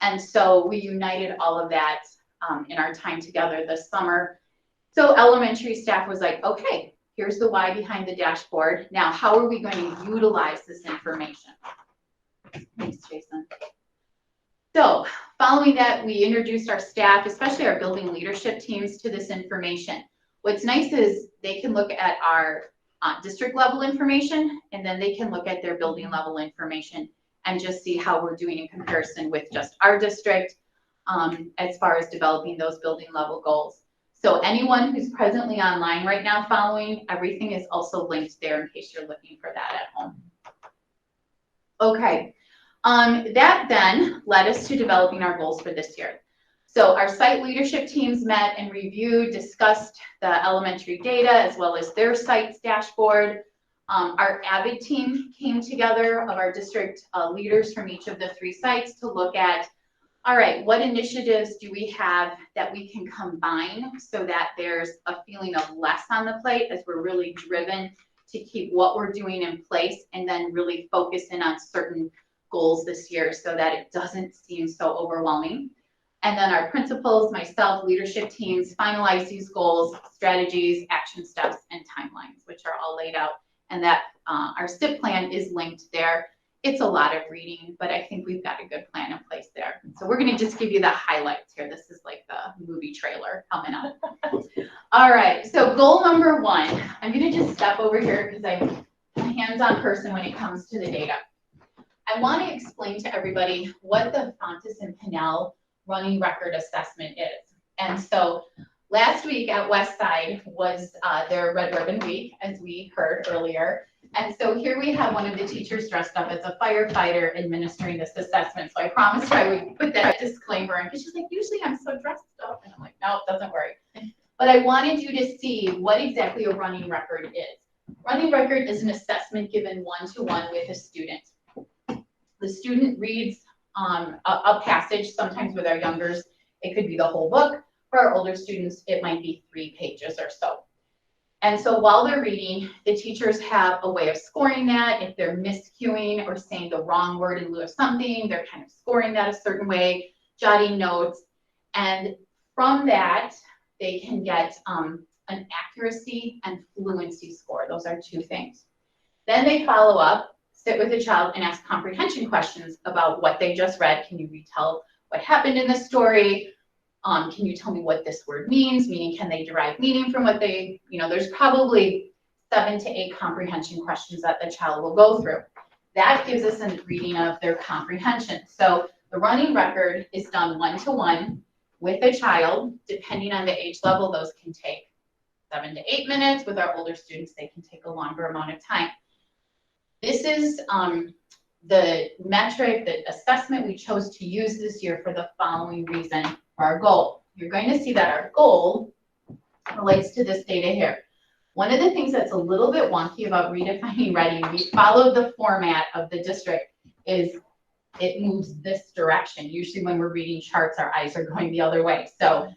And so we united all of that in our time together this summer. So elementary staff was like, okay, here's the why behind the dashboard. Now, how are we going to utilize this information? Thanks, Jason. So following that, we introduced our staff, especially our building leadership teams, to this information. What's nice is they can look at our district level information, and then they can look at their building level information and just see how we're doing in comparison with just our district as far as developing those building level goals. So anyone who's presently online right now following, everything is also linked there in case you're looking for that at home. Okay, that then led us to developing our goals for this year. So our site leadership teams met and reviewed, discussed the elementary data as well as their site's dashboard. Our AVID team came together of our district leaders from each of the 3 sites to look at, all right, what initiatives do we have that we can combine so that there's a feeling of less on the plate as we're really driven to keep what we're doing in place and then really focus in on certain goals this year so that it doesn't seem so overwhelming. And then our principals, myself, leadership teams finalize these goals, strategies, action steps, and timelines, which are all laid out. And that our SIP plan is linked there. It's a lot of reading, but I think we've got a good plan in place there. So we're going to just give you the highlights here. This is like the movie trailer coming up. All right, so goal number 1. I'm going to just step over here because I'm a hands-on person when it comes to the data. I want to explain to everybody what the Fontes and Pinnell running record assessment is. And so last week at Westside was their Red Ribbon Week, as we heard earlier. And so here we have one of the teachers dressed up as a firefighter administering this assessment. So I promised I would put that disclaimer in because she's like, usually I'm so dressed up. And I'm like, no, it doesn't worry. But I wanted you to see what exactly a running record is. Running record is an assessment given one-to-one with a student. The student reads a passage, sometimes with our youngers, it could be the whole book. For our older students, it might be 3 pages or so. And so while they're reading, the teachers have a way of scoring that. If they're miscuing or saying the wrong word in lieu of something, they're kind of scoring that a certain way, jotting notes. And from that, they can get an accuracy and fluency score. Those are 2 things. Then they follow up, sit with the child and ask comprehension questions about what they just read. Can you retell what happened in the story? Can you tell me what this word means? Meaning, can they derive meaning from what they, there's probably 7 to 8 comprehension questions that the child will go through. That gives us a reading of their comprehension. So the running record is done one-to-one with a child. Depending on the age level, those can take 7 to 8 minutes. With our older students, they can take a longer amount of time. This is the metric, the assessment we chose to use this year for the following reason. Our goal. You're going to see that our goal relates to this data here. One of the things that's a little bit wonky about redefining ready, we followed the format of the district, is it moves this direction. Usually when we're reading charts, our eyes are going the other way. So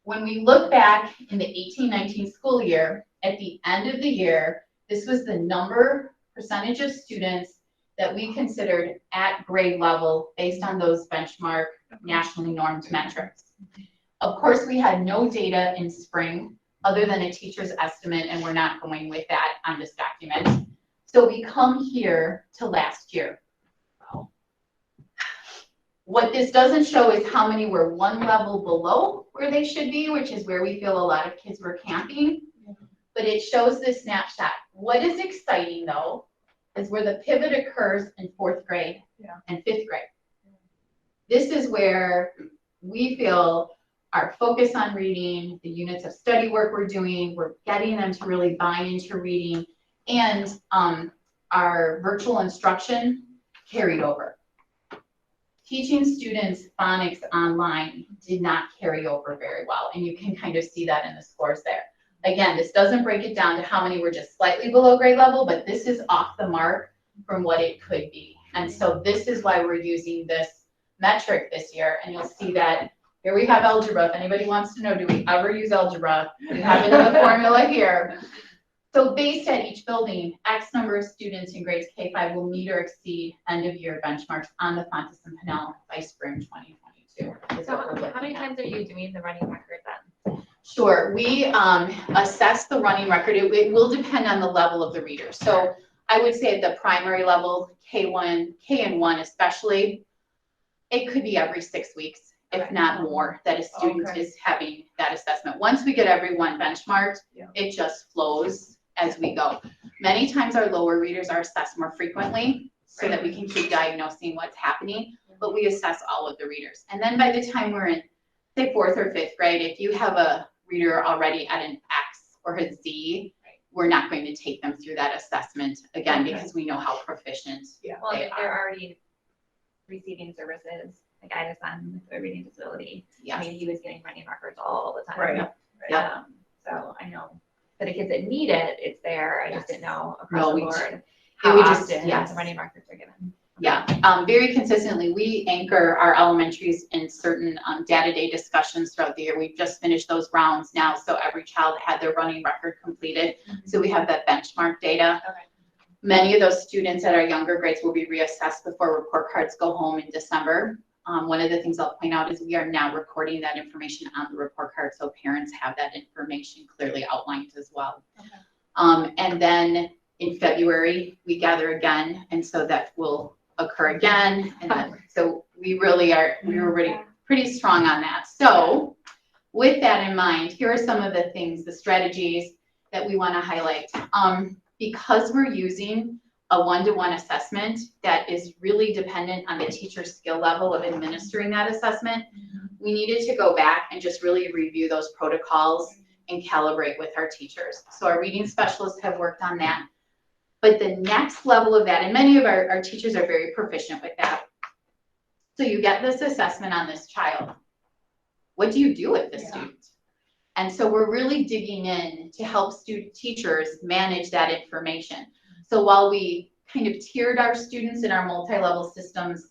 when we look back in the 18-19 school year, at the end of the year, this was the percentage of students that we considered at grade level based on those benchmark nationally normed metrics. Of course, we had no data in spring other than a teacher's estimate, and we're not going with that on this document. So we come here to last year. What this doesn't show is how many were 1 level below where they should be, which is where we feel a lot of kids were camping. But it shows this snapshot. What is exciting though is where the pivot occurs in 4th grade and 5th grade. This is where we feel our focus on reading, the units of study work we're doing, we're getting them to really buy into reading, and our virtual instruction carried over. Teaching students phonics online did not carry over very well, and you can kind of see that in the scores there. Again, this doesn't break it down to how many were just slightly below grade level, but this is off the mark from what it could be. And so this is why we're using this metric this year. And you'll see that Here we have algebra. If anybody wants to know, do we ever use algebra? We have it in the formula here. So based at each building, X number of students in grades K-5 will meet or exceed end of year benchmarks on the Fountas and Pinnell by spring 2022. is So what we're how many looking at. times are you doing the running record then? Sure, we assess the running record. It will depend on the level of the reader. So I would say at the primary level, K1, K1 especially, it could be every 6 weeks, if not more, that a student is having that assessment. Once we get everyone benchmarked, it just flows as we go. Many times our lower readers are assessed more frequently so that we can keep diagnosing what's happening, but we assess all of the readers. And then by the time we're in, say, 4th or 5th grade, if you have a reader already at an X or a Z, we're not going to take them through that assessment again because we know how proficient Well, they if they're are. already receiving services, like I had a son with a reading disability. I Yes. mean, he was getting running records all the time. Right. Yeah. So I know for the kids that need it, it's there. I just didn't know No, across the we board we how just- often yes. the running records are given. Yeah, very consistently, we anchor our elementaries in certain data-day discussions throughout the year. We've just finished those rounds now, so every child had their running record completed. So we have that benchmark data. Okay. Many of those students at our younger grades will be reassessed before report cards go home in December. One of the things I'll point out is we are now recording that information on the report card, so parents have that information clearly outlined as well. Okay. And then in February, we gather again, and so that will occur again. And then, so we were pretty strong on that. So with that in mind, here are some of the things, the strategies that we want to highlight. Because we're using a one-to-one assessment that is really dependent on the teacher's skill level of administering that assessment, we needed to go back and just really review those protocols and calibrate with our teachers. So our reading specialists have worked on that. But the next level of that, and many of our teachers are very proficient with that. So you get this assessment on this child. What do you do with this student? And so we're really digging in to help teachers manage that information. So while we kind of tiered our students in our multi-level systems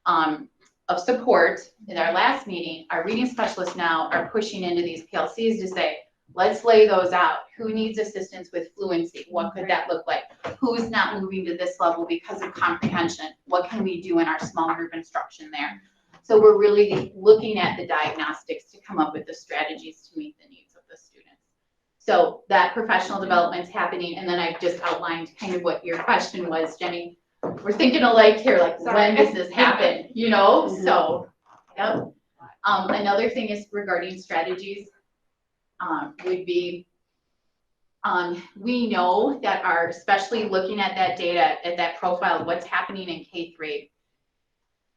of support in our last meeting, our reading specialists now are pushing into these PLCs to say, let's lay those out. Who needs assistance with fluency? What could that look like? Who's not moving to this level because of comprehension? What can we do in our small group instruction there? So we're really looking at the diagnostics to come up with the strategies to meet the needs of the students. So that professional development's happening, and then I just outlined kind of what your question was, Jenny. We're thinking alike here, like when does this happen? You know, so, yep. Another thing is regarding strategies. Would be, we know that especially looking at that data, at that profile of what's happening in K3,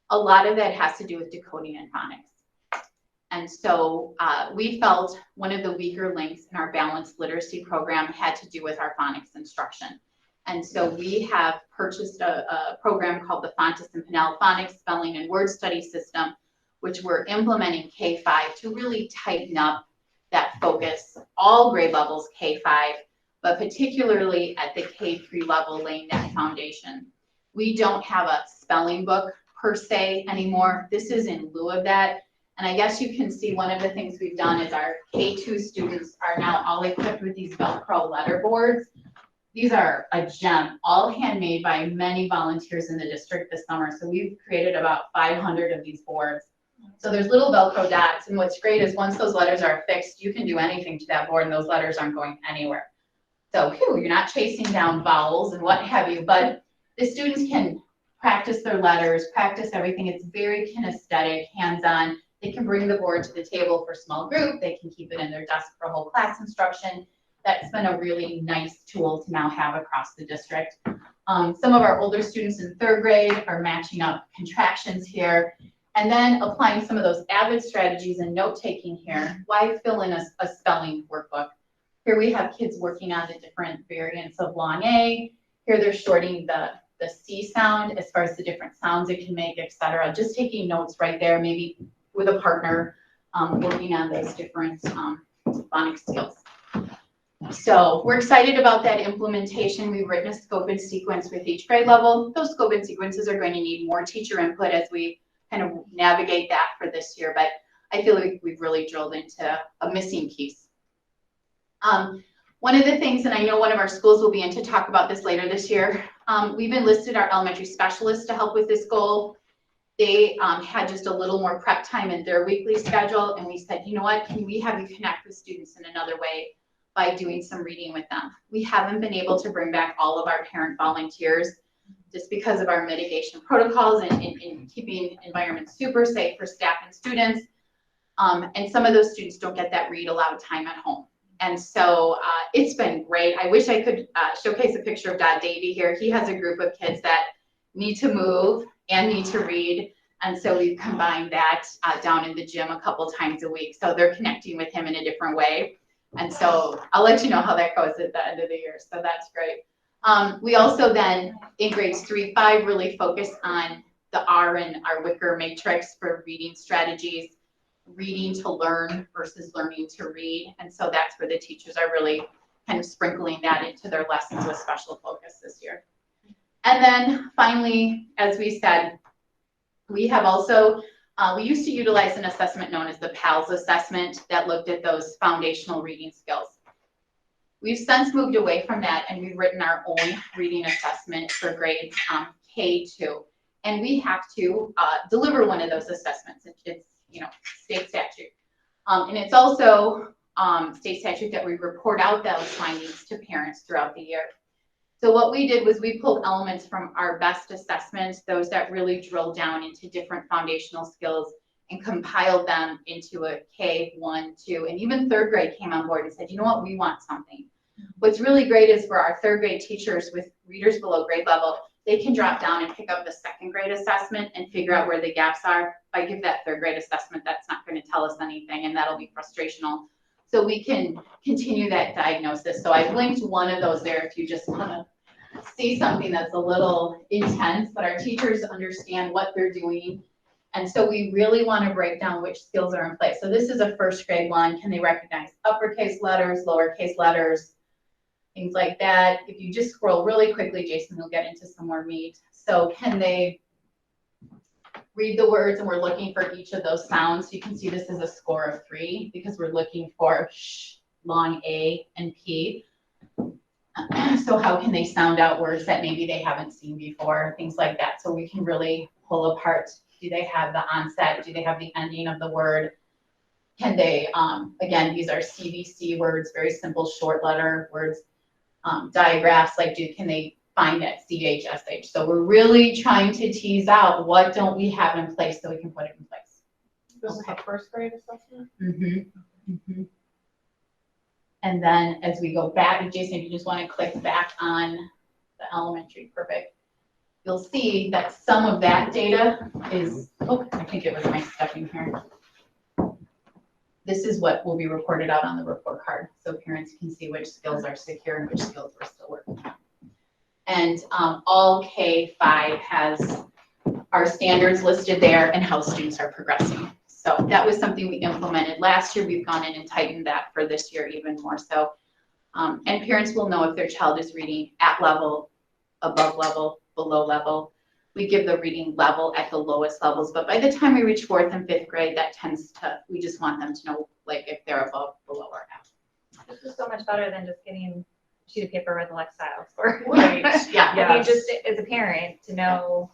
a lot of that has to do with decoding and phonics. And so we felt one of the weaker links in our balanced literacy program had to do with our phonics instruction. And so we have purchased a program called the Fountas and Pinnell Phonics Spelling and Word Study System, which we're implementing K5 to really tighten up that focus, all grade levels K5, but particularly at the K3 level, laying that foundation. We don't have a spelling book per se anymore. This is in lieu of that. And I guess you can see one of the things we've done is our K2 students are now all equipped with these Velcro letter boards. These are a gem, all handmade by many volunteers in the district this summer. So we've created about 500 of these boards. So there's little Velcro dots, and what's great is once those letters are affixed, you can do anything to that board and those letters aren't going anywhere. So you're not chasing down vowels and what have you, but the students can practice their letters, practice everything. It's very kinesthetic, hands-on. They can bring the board to the table for small group. They can keep it in their desk for whole class instruction. That's been a really nice tool to now have across the district. Some of our older students in 3rd grade are matching up contractions here. And then applying some of those AVID strategies and note-taking here. Why fill in a spelling workbook? Here we have kids working on the different variants of long A. Here they're shorting the C sound as far as the different sounds it can make, etc. Just taking notes right there, maybe with a partner, working on those different phonics skills. So we're excited about that implementation. We've written a scope and sequence with each grade level. Those scope and sequences are going to need more teacher input as we kind of navigate that for this year. But I feel like we've really drilled into a missing piece. One of the things, and I know one of our schools will be in to talk about this later this year, we've enlisted our elementary specialists to help with this goal. They had just a little more prep time in their weekly schedule, and we said, you know what, can we have you connect with students in another way by doing some reading with them? We haven't been able to bring back all of our parent volunteers just because of our mitigation protocols and keeping environments super safe for staff and students. And some of those students don't get that read aloud time at home. And so it's been great. I wish I could showcase a picture of Dad Davey here. He has a group of kids that need to move and need to read. And so we've combined that down in the gym a couple times a week. So they're connecting with him in a different way. And so I'll let you know how that goes at the end of the year. So that's great. We also then in grades 3-5 really focus on the R in our Wicker matrix for reading strategies, reading to learn versus learning to read. And so that's where the teachers are really kind of sprinkling that into their lessons with special focus this year. And then finally, as we said, we have also, we used to utilize an assessment known as the PALS assessment that looked at those foundational reading skills. We've since moved away from that, and we've written our own reading assessment for grades K2. And we have to deliver one of those assessments. It's state statute. And it's also state statute that we report out those findings to parents throughout the year. So what we did was we pulled elements from our best assessments, those that really drill down into different foundational skills, and compiled them into a K1, 2, and even third grade came on board and said, you know what, we want something. What's really great is for our third grade teachers with readers below grade level, they can drop down and pick up the second grade assessment and figure out where the gaps are. If I give that third grade assessment, that's not going to tell us anything, and that'll be frustrational. So we can continue that diagnosis. So I've linked one of those there if you just want to see something that's a little intense, but our teachers understand what they're doing. And so we really want to break down which skills are in place. So this is a first grade one. Can they recognize uppercase letters, lowercase letters, things like that? If you just scroll really quickly, Jason will get into some more meat. So can they read the words? And we're looking for each of those sounds. So you can see this is a score of 3 because we're looking for sh, long A, and P. So how can they sound out words that maybe they haven't seen before, things like that. So we can really pull apart. Do they have the onset? Do they have the ending of the word? Can they, again, these are CVC words, very simple short letter words, digraphs, like can they find that CHSH? So we're really trying to tease out what don't we have in place so we can put it in place. This is the first grade assessment? Mm-hmm. Mm-hmm. And then as we go back, Jason, if you just want to click back on the elementary, perfect. You'll see that some of that data is, oh, I can get rid of my stepping here. This is what will be reported out on the report card. So parents can see which skills are secure and which skills we're still working on. And all K5 has our standards listed there and how students are progressing. So that was something we implemented last year. We've gone in and tightened that for this year even more so. And parents will know if their child is reading at level, above level, below level. We give the reading level at the lowest levels, but by the time we reach 4th and 5th grade, that tends to, we just want them to know like if they're above, below, or at. This is so much better than just getting a sheet of paper with a lexile score. Right, yeah. I mean, just as a parent to know,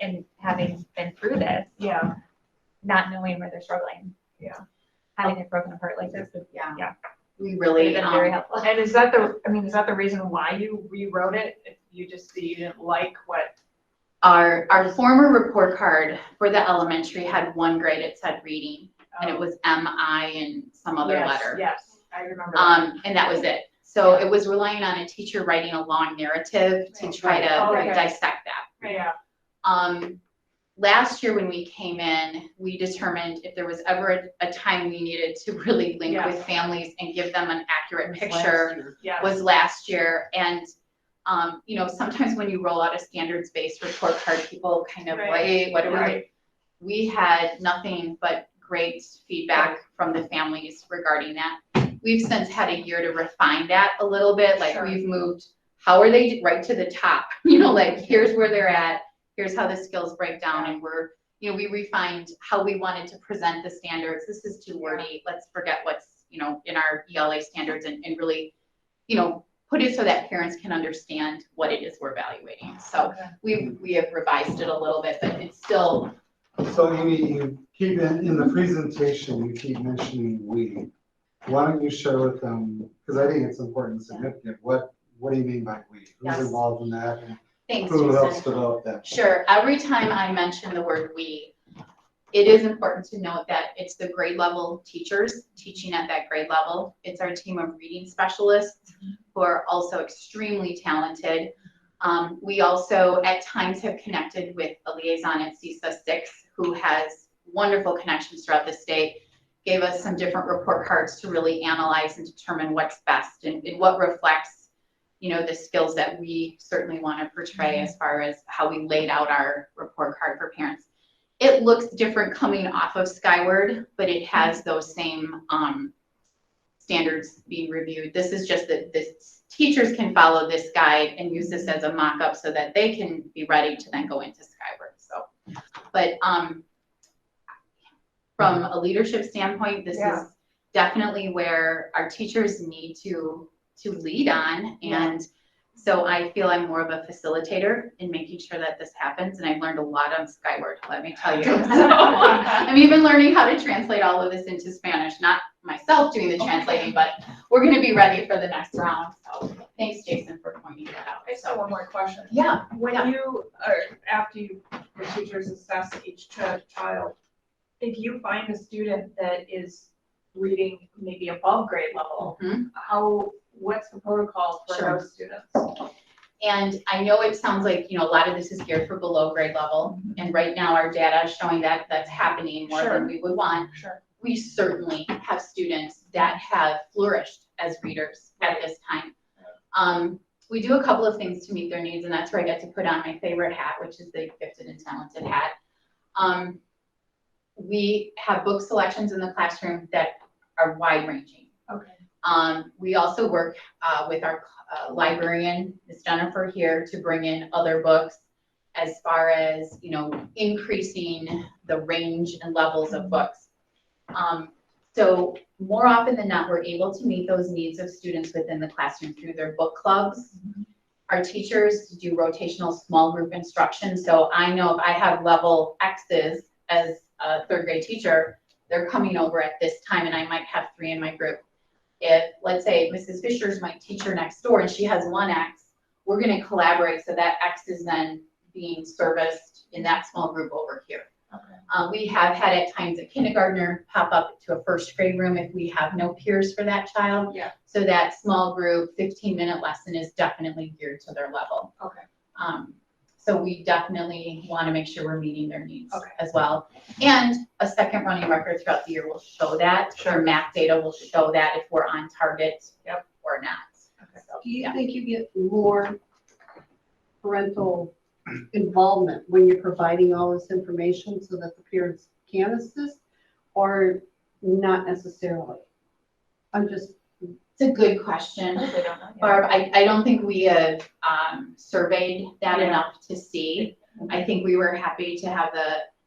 and having been through this, Yeah. not knowing where they're struggling. Yeah. Having it broken apart like this. Yeah. We really, been very helpful. And is that the reason why you rewrote it? If you didn't like what? Our former report card for the elementary had one grade, it said reading, and it was MI and some other letter. Yes, I remember that. And that was it. So it was relying on a teacher writing a long narrative to try to dissect that. Yeah. Last year when we came in, we determined if there was ever a time we needed to really link with families and give them an accurate picture was last year. And sometimes when you roll out a standards-based report card, people kind of wait, what are we had nothing but great feedback from the families regarding that. We've since had a year to refine that a little bit. Like we've moved, how are they right to the top? Like here's where they're at. Here's how the skills break down, and we're you know, we refined how we wanted to present the standards. This is too wordy. Let's forget what's, you know, in our ELA standards and really, you know, put it so that parents can understand what it is we're evaluating. So we have revised it a little bit, but it's still. So Amy, you keep in the presentation, you keep mentioning we. Why don't you share with them, because I think it's important and significant, what do you mean by we? Who's Yes. involved in that? And Thanks, who helps Jason. develop that? Sure. Every time I mention the word we, it is important to note that it's the grade level teachers teaching at that grade level. It's our team of reading specialists who are also extremely talented. We also at times have connected with a liaison at CISA 6 who has wonderful connections throughout the state, gave us some different report cards to really analyze and determine what's best and what reflects, you know, the skills that we certainly want to portray as far as how we laid out our report card for parents. It looks different coming off of Skyward, but it has those same standards being reviewed. This is just that the teachers can follow this guide and use this as a mock-up so that they can be ready to then go into Skyward. So, but from a leadership standpoint, this is definitely where our teachers need to lead on. And so I feel I'm more of a facilitator in making sure that this happens. And I've learned a lot on Skyward, let me tell you. So I'm even learning how to translate all of this into Spanish, not myself doing the translating, but we're going to be ready for the next round. So thanks, Jason, for pointing that out. I still have one more question. Yeah. When you, or after the teachers assess each child, if you find a student that is reading maybe above grade level, what's the protocol for those students? And I know it sounds like, you know, a lot of this is geared for below grade level. And right now our data is showing that that's happening more than we would want. We certainly have students that have flourished as readers at this time. We do a couple of things to meet their needs, and that's where I get to put on my favorite hat, which is the gifted and talented hat. We have book selections in the classroom that are wide ranging. We also work with our librarian, Ms. Jennifer here, to bring in other books as far as, you know, increasing the range and levels of books. So more often than not, we're able to meet those needs of students within the classroom through their book clubs. Our teachers do rotational small group instruction. So I know if I have level X's as a third grade teacher, they're coming over at this time and I might have 3 in my group. If, let's say, Mrs. Fisher's my teacher next door and she has 1X, we're going to collaborate so that X is then being serviced in that small group over here. We have had at times a kindergartner pop up to a first grade room if we have no peers for that child. So that small group 15-minute lesson is definitely geared to their level. So we definitely want to make sure we're meeting their needs as well. And a second running record throughout the year will show that. Our MAP data will show that if we're on target or not. So, Do you think you get more parental involvement when you're providing all this information so that the parents can assist, or not necessarily? It's a good question, Barb. I don't think we have surveyed that enough to see. I think we were happy to have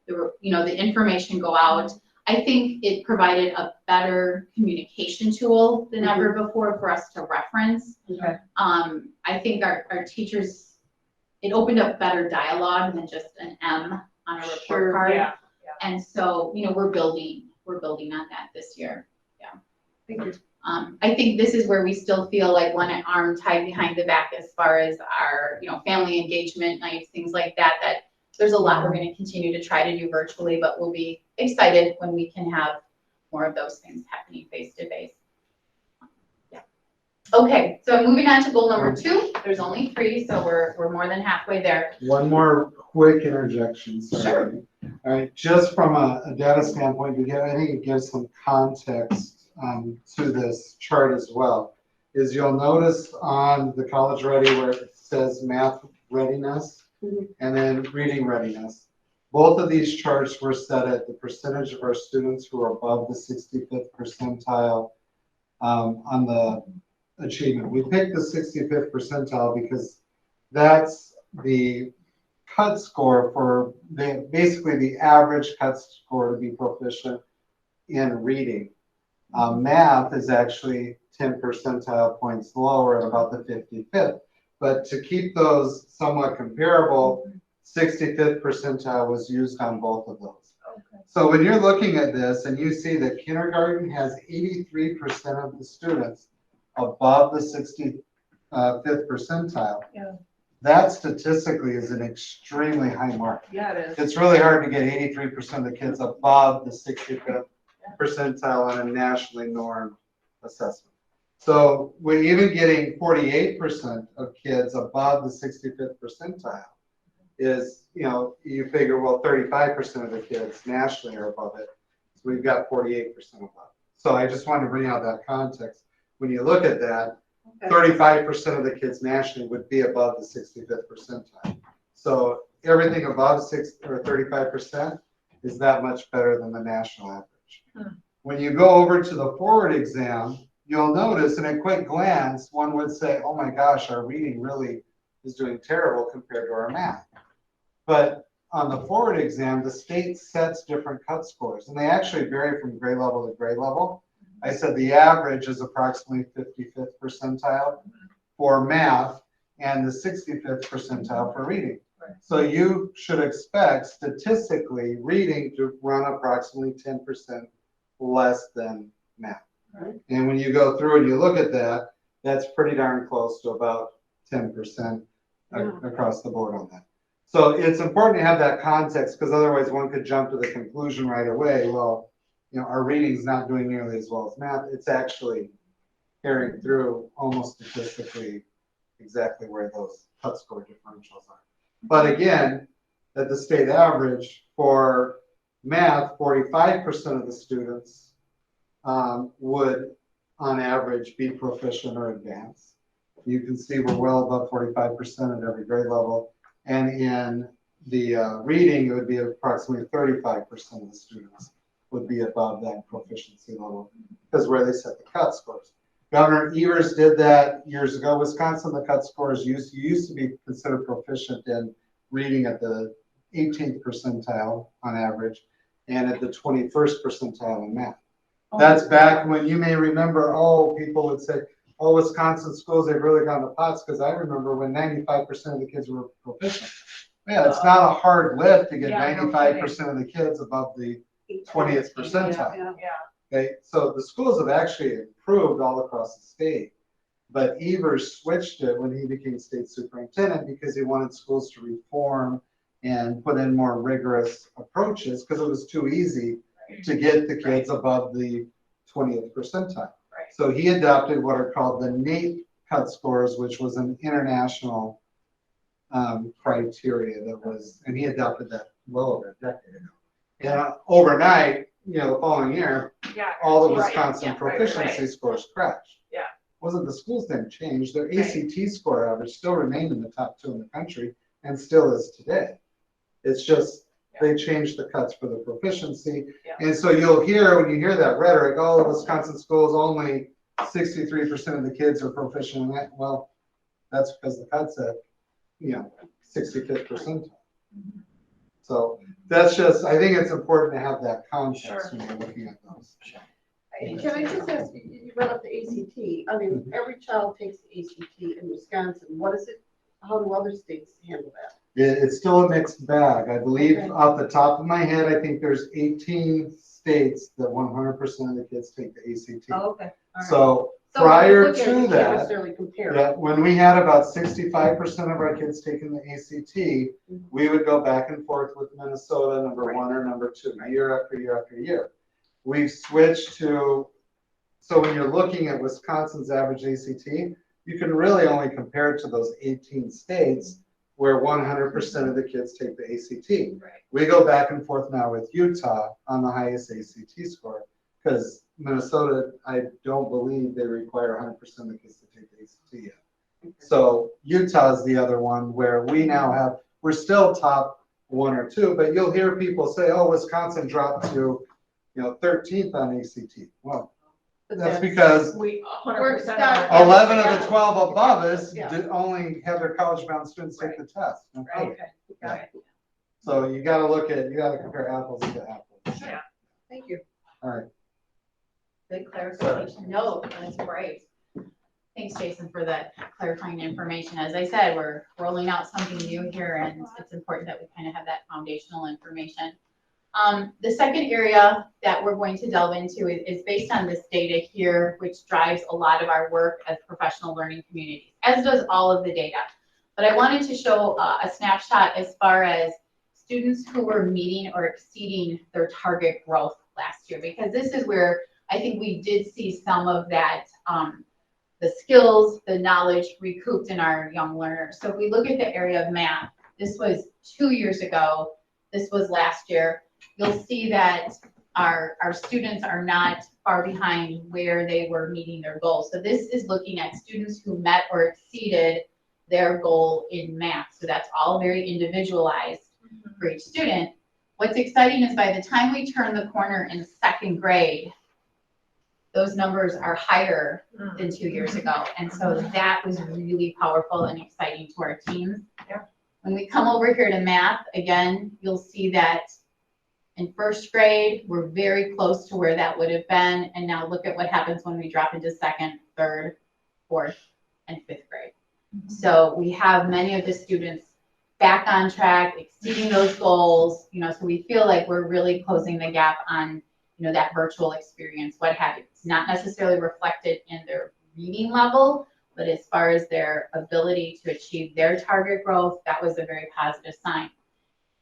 the information go out. I think it provided a better communication tool than ever before for us to reference. I think our teachers, it opened up better dialogue than just an M on a report card. And so, you know, we're building on that this year. Thank you. I think this is where we still feel like one arm tied behind the back as far as our, you know, family engagement nights, things like that, that there's a lot we're going to continue to try to do virtually, but we'll be excited when we can have more of those things happening face to face. Okay, so moving on to goal number 2. There's only 3, so we're more than halfway there. One more quick interjection. Sorry. All right, just from a data standpoint, I think it gives some context to this chart as well. Is you'll notice on the College Ready where it says math readiness and then reading readiness. Both of these charts were set at the percentage of our students who are above the 65th percentile on the achievement. We picked the 65th percentile because that's the cut score for basically the average cut score to be proficient in reading. Math is actually 10 percentile points lower at about the 55th. But to keep those somewhat comparable, 65th percentile was used on both of those. Okay. So when you're looking at this and you see that kindergarten has 83% of the students above the 65th percentile, Yeah. that statistically is an extremely high mark. Yeah, it is. It's really hard to get 83% of the kids above the 65th percentile on a nationally normed assessment. So we're even getting 48% of kids above the 65th percentile is, you figure, well, 35% of the kids nationally are above it. So we've got 48% above. So I just wanted to bring out that context. When you look at that, 35% of the kids nationally would be above the 65th percentile. So everything above 35% is that much better than the national average. When you go over to the forward exam, you'll notice, and at quick glance, one would say, oh my gosh, our reading really is doing terrible compared to our math. But on the forward exam, the state sets different cut scores, and they actually vary from grade level to grade level. I said the average is approximately 55th percentile for math and the 65th percentile for reading. So you should expect statistically reading to run approximately 10% less than math. And when you go through and you look at that, that's pretty darn close to about 10% across the board on that. So it's important to have that context, because otherwise one could jump to the conclusion right away, well, our reading's not doing nearly as well as math. It's actually carrying through almost statistically exactly where those cut score differentials are. But again, at the state average for math, 45% of the students would, on average, be proficient or advanced. You can see we're well above 45% at every grade level. And in the reading, it would be approximately 35% of the students would be above that proficiency level, because where they set the cut scores. Governor Evers did that years ago. Wisconsin, the cut scores used to be considered proficient in reading at the 18th percentile on average, and at the 21st percentile in math. That's back when, you may remember, people would say, Wisconsin schools, they've really gone to pots, because I remember when 95% of the kids were proficient. Yeah, it's not a hard lift to get 95% of the kids above the 20th percentile. Okay, so the schools have actually improved all across the state, but Evers switched it when he became state superintendent because he wanted schools to reform and put in more rigorous approaches, because it was too easy to get the kids above the 20th percentile. So he adopted what are called the NAEP cut scores, which was an international criteria that was, and he adopted that well over a decade ago. And overnight, the following year, all the Wisconsin proficiency scores crashed. Wasn't the schools didn't change, their ACT score average still remained in the top 2 in the country and still is today. It's just they changed the cuts for the proficiency. And so you'll hear, when you hear that rhetoric, the Wisconsin schools, only 63% of the kids are proficient in that. Well, that's because the cuts at 65th percentile. So that's just, I think it's important to have that context when you're looking at those. Can I just ask, you brought up the ACT. I mean, every child takes the ACT in Wisconsin. What is it? How do other states handle that? It's still a mixed bag. I believe off the top of my head, I think there's 18 states that 100% of the kids take the ACT. Oh, okay. All right. So So prior when you to look at it, you can't that, necessarily compare. when we had about 65% of our kids taking the ACT, we would go back and forth with Minnesota, number 1 or number 2, year after year after year. We've switched to, so when you're looking at Wisconsin's average ACT, you can really only compare it to those 18 states where 100% of the kids take the ACT. We go back and forth now with Utah on the highest ACT score, because Minnesota, I don't believe they require 100% of the kids to take the ACT yet. So Utah is the other one where we now have, we're still top 1 or 2, but you'll hear people say, Wisconsin dropped to 13th on ACT. Well, That's because We, We're 100% stuck. are. 11 of the 12 above us Yeah. did only have their college-bound students take the test. Okay, got it. So you gotta compare apples to apples. Yeah. Thank you. All right. Good clarification. No, that's great. Thanks, Jason, for that clarifying information. As I said, we're rolling out something new here, and it's important that we kind of have that foundational information. The second area that we're going to delve into is based on this data here, which drives a lot of our work as professional learning communities, as does all of the data. But I wanted to show a snapshot as far as students who were meeting or exceeding their target growth last year, because this is where I think we did see some of that, the skills, the knowledge recouped in our young learners. So if we look at the area of math, this was 2 years ago, this was last year. You'll see that our students are not far behind where they were meeting their goals. So this is looking at students who met or exceeded their goal in math. So that's all very individualized for each student. What's exciting is by the time we turn the corner in second grade, those numbers are higher than 2 years ago. And so that was really powerful and exciting to our teams. Yeah. When we come over here to math, again, you'll see that in first grade, we're very close to where that would have been. And now look at what happens when we drop into second, third, fourth, and fifth grade. So we have many of the students back on track, exceeding those goals, so we feel like we're really closing the gap on, that virtual experience, what have you. It's not necessarily reflected in their reading level, but as far as their ability to achieve their target growth, that was a very positive sign.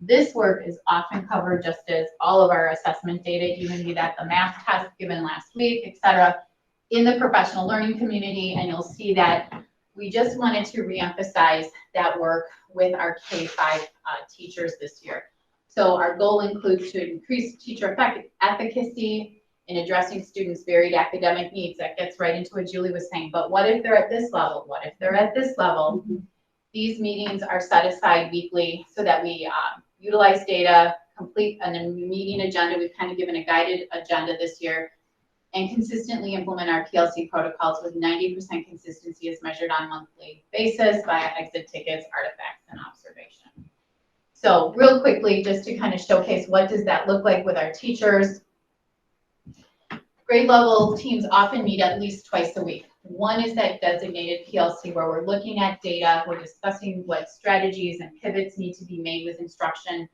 This work is often covered just as all of our assessment data, even be that the math test given last week, et cetera, in the professional learning community, and you'll see that we just wanted to reemphasize that work with our K-5 teachers this year. So our goal includes to increase teacher efficacy in addressing students' varied academic needs. That gets right into what Julie was saying. But what if they're at this level? What if they're at this level? These meetings are set aside weekly so that we utilize data, complete a meeting agenda. We've kind of given a guided agenda this year, and consistently implement our PLC protocols with 90% consistency as measured on a monthly basis via exit tickets, artifacts, and observation. So real quickly, just to kind of showcase what does that look like with our teachers. Grade level teams often meet at least twice a week. One is that designated PLC where we're looking at data, we're discussing what strategies and pivots need to be made with instruction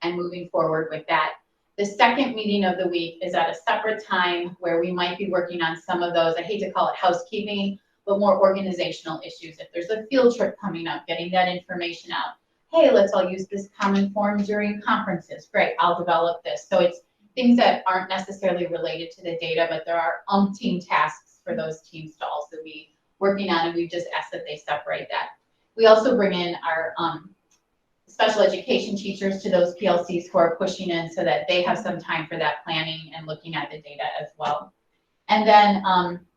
and moving forward with that. The second meeting of the week is at a separate time where we might be working on some of those, I hate to call it housekeeping, but more organizational issues. If there's a field trip coming up, getting that information out. Hey, let's all use this common form during conferences. Great, I'll develop this. So it's things that aren't necessarily related to the data, but there are umpteen tasks for those teams to also be working on, and we've just asked that they separate that. We also bring in our special education teachers to those PLCs who are pushing in so that they have some time for that planning and looking at the data as well. And then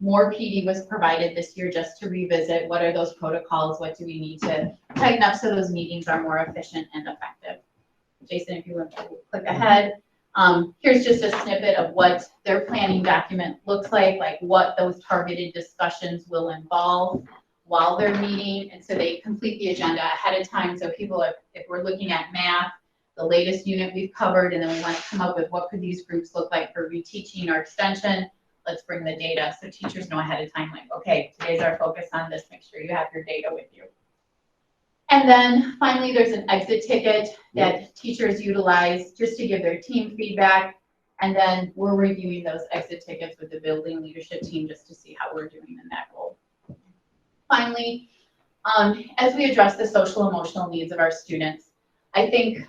more PD was provided this year just to revisit what are those protocols, what do we need to tighten up so those meetings are more efficient and effective. Jason, if you want to click ahead. Here's just a snippet of what their planning document looks like what those targeted discussions will involve while they're meeting. And so they complete the agenda ahead of time. So people, if we're looking at math, the latest unit we've covered, and then we want to come up with what could these groups look like for reteaching or extension, let's bring the data so teachers know ahead of time, like, okay, today's our focus on this, make sure you have your data with you. And then finally, there's an exit ticket that teachers utilize just to give their team feedback. And then we're reviewing those exit tickets with the building leadership team just to see how we're doing in that goal. Finally, as we address the social emotional needs of our students, I think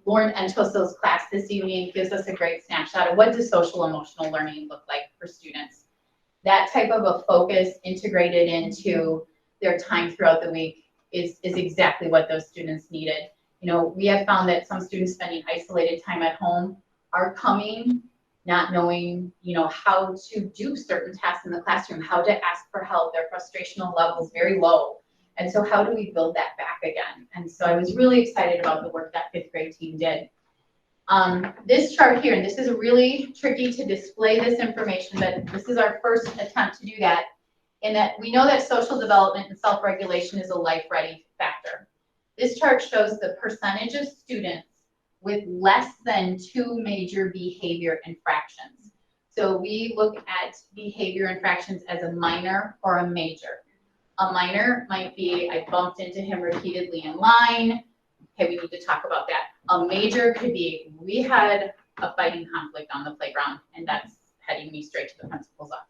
Lauren Entwistle's class this evening gives us a great snapshot of what does social emotional learning look like for students. That type of a focus integrated into their time throughout the week is exactly what those students needed. We have found that some students spending isolated time at home are coming, not knowing, how to do certain tasks in the classroom, how to ask for help. Their frustrational level is very low. And so how do we build that back again? And so I was really excited about the work that fifth grade team did. This chart here, and this is really tricky to display this information, but this is our first attempt to do that, in that we know that social development and self-regulation is a life-ready factor. This chart shows the percentage of students with less than 2 major behavior infractions. So we look at behavior infractions as a minor or a major. A minor might be, I bumped into him repeatedly in line. Okay, we need to talk about that. A major could be, we had a fighting conflict on the playground, and that's heading me straight to the principal's office.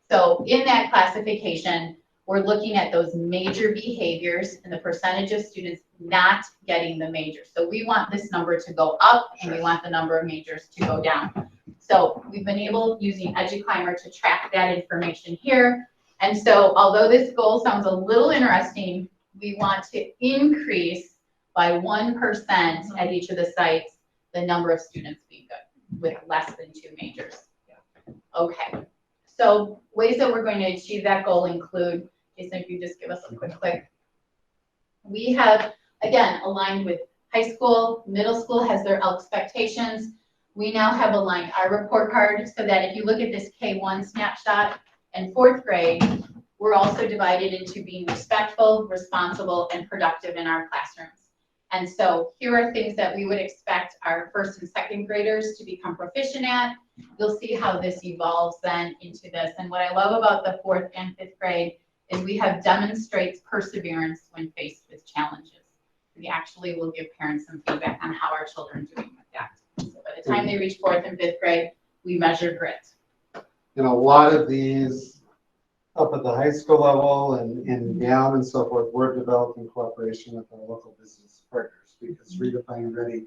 So in that classification, we're looking at those major behaviors and the percentage of students not getting the major. So we want this number to go up, and we want the number of majors to go down. So we've been able, using EduClimber, to track that information here. And so although this goal sounds a little interesting, we want to increase by 1% at each of the sites the number of students being good with less than 2 majors. Okay, so ways that we're going to achieve that goal include, Jason, if you just give us a quick click. We have, again, aligned with high school, middle school has their expectations. We now have aligned our report card so that if you look at this K1 snapshot and 4th grade, we're also divided into being respectful, responsible, and productive in our classrooms. And so here are things that we would expect our 1st and 2nd graders to become proficient at. You'll see how this evolves then into this. And what I love about the 4th and 5th grade is we have demonstrates perseverance when faced with challenges. We actually will give parents some feedback on how our children are doing with that. So by the time they reach 4th and 5th grade, we measure grit. And a lot of these up at the high school level and down and so forth, we're developing cooperation with our local business partners, because Redefine Ready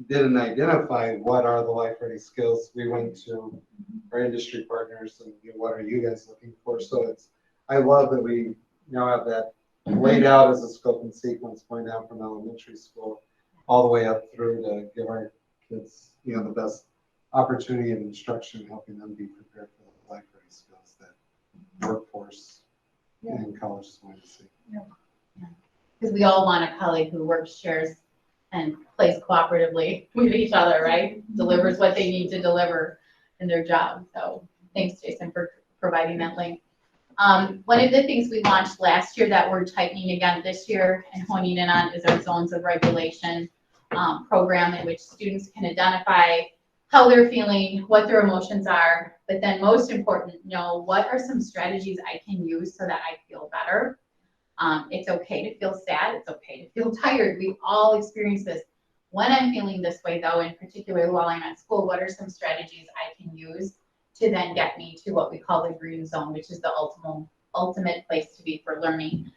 didn't identify what are the life ready skills. We went to our industry partners and what are you guys looking for? So it's, I love that we now have that laid out as a scope and sequence going down from elementary school all the way up through to give our kids, you know, the best opportunity and instruction, helping them be prepared for the life ready skills that workforce and college is going to see. Because we all want a colleague who works, shares, and plays cooperatively with each other, right? Delivers what they need to deliver in their job. So thanks, Jason, for providing that link. One of the things we launched last year that we're tightening again this year and honing in on is our zones of regulation program, in which students can identify how they're feeling, what their emotions are, but then most important, know what are some strategies I can use so that I feel better. It's okay to feel sad. It's okay to feel tired. We all experience this. When I'm feeling this way, though, in particular while I'm at school, what are some strategies I can use to then get me to what we call the green zone, which is the ultimate place to be for learning.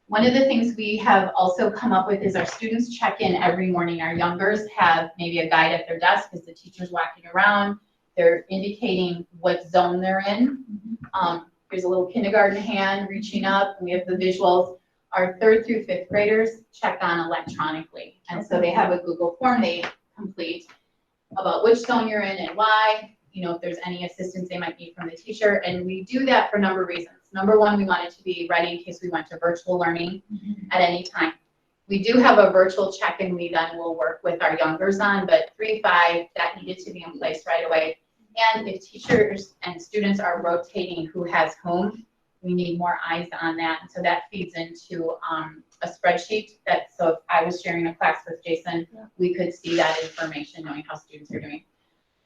One of the things we have also come up with is our students check in every morning. Our youngers have maybe a guide at their desk as the teacher's walking around. They're indicating what zone they're in. There's a little kindergarten hand reaching up. We have the visuals. Our 3rd through 5th graders check on electronically. And so they have a Google form they complete about which zone you're in and why, you know, if there's any assistance they might need from the teacher. And we do that for a number of reasons. Number one, we want it to be ready in case we went to virtual learning at any time. We do have a virtual check-in we then will work with our youngers on, but 3-5, that needed to be in place right away. And if teachers and students are rotating who has whom, we need more eyes on that. And so that feeds into a spreadsheet that, so if I was sharing a class with Jason, we could see that information, knowing how students are doing.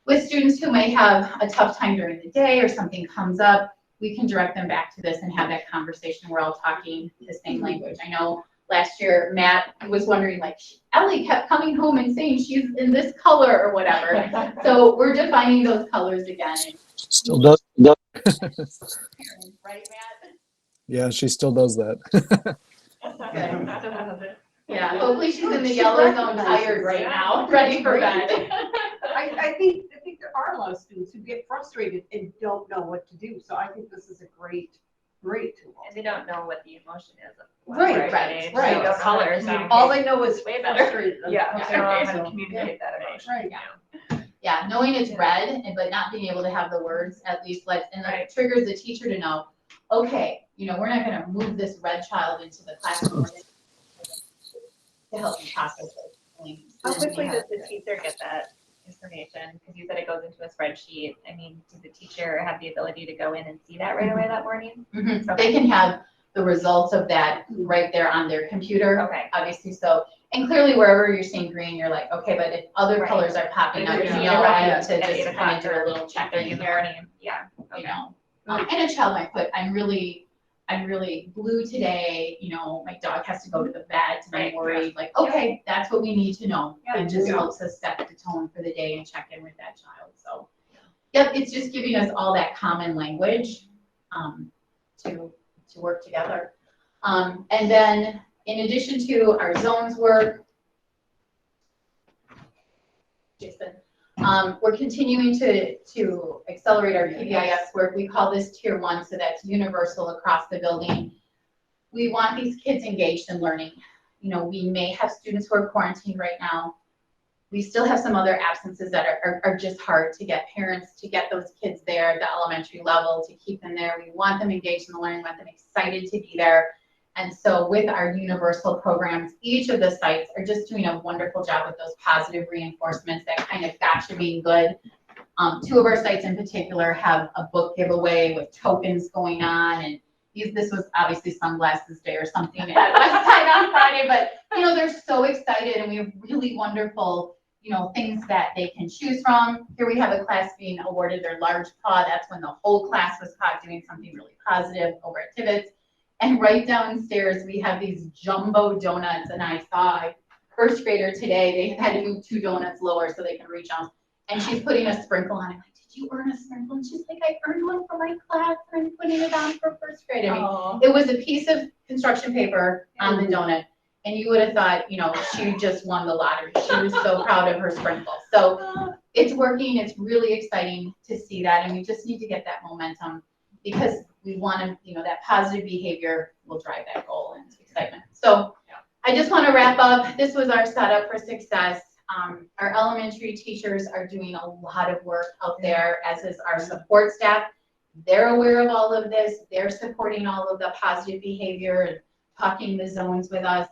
With students who may have a tough time during the day or something comes up, we can direct them back to this and have that conversation. We're all talking the same language. I know last year, Matt was wondering, like, Ellie kept coming home and saying she's in this color or whatever. So we're defining those colors again. Still does. Right, Matt? Yeah, she still does that. Yeah, hopefully she's in the yellow zone tired right now, ready for bed. I think there are a lot of students who get frustrated and don't know what to do. So I think this is a great tool. And they don't know what the emotion is. Right. So colors. All they know is way better. frustrated. Yeah, they don't know how to So, communicate that emotion. Right. Yeah, knowing it's red, but not being able to have the words at least it triggers the teacher to know, okay, you know, we're not going to move this red child into the classroom to help you process those feelings. How quickly does the teacher get that information? Because you said it goes into a spreadsheet. I mean, does the teacher have the ability to go in and see that right away that morning? Mhm. They can have the results of that right there on their computer. Okay. Obviously, so, and clearly wherever you're seeing green, you're like, okay, but if other Right. colors are popping up, you Yeah. know, I Yeah. have to At 8 just kind of do a o'clock little check in the morning, Yeah. you know. And a child might put, I'm really blue today, you know, my dog has to go to the vet and I'm Right, worried, like, okay, that's what we need to know. Yeah. It just Yeah. helps us set the tone for the day and check in with that child, so. Yep, it's just giving us all that common language, to work together. And then in addition to our zones work, Jason, we're continuing to accelerate our PBIS work. We call this tier 1, so that's universal across the building. We want these kids engaged in learning. You know, we may have students who are quarantined right now. We still have some other absences that are just hard to get parents to get those kids there at the elementary level, to keep them there. We want them engaged in the learning, want them excited to be there. And so with our universal programs, each of the sites are just doing a wonderful job with those positive reinforcements that kind of got you being good. 2 of our sites in particular have a book giveaway with tokens going on, and this was obviously Sunglasses Day or something at West Side on Friday, but you know, they're so excited and we have really wonderful, you know, things that they can choose from. Here we have a class being awarded their large paw. That's when the whole class was caught doing something really positive over at Tibbetts. And right downstairs, we have these jumbo donuts, and I saw a first grader today, they had to move 2 donuts lower so they can reach them. And she's putting a sprinkle on it. I'm like, did you earn a sprinkle? And she's like, I earned one for my class and I'm putting it on for first grade. I mean, it was a piece of construction paper on the donut. And you would have thought, you know, she just won the lottery. She was so proud of her sprinkle. So it's working. It's really exciting to see that. And we just need to get that momentum because we want to, you know, that positive behavior will drive that goal and excitement. So I just want to wrap up. This was our setup for success. Our elementary teachers are doing a lot of work out there, as is our support staff. They're aware of all of this. They're supporting all of the positive behavior and talking the zones with us.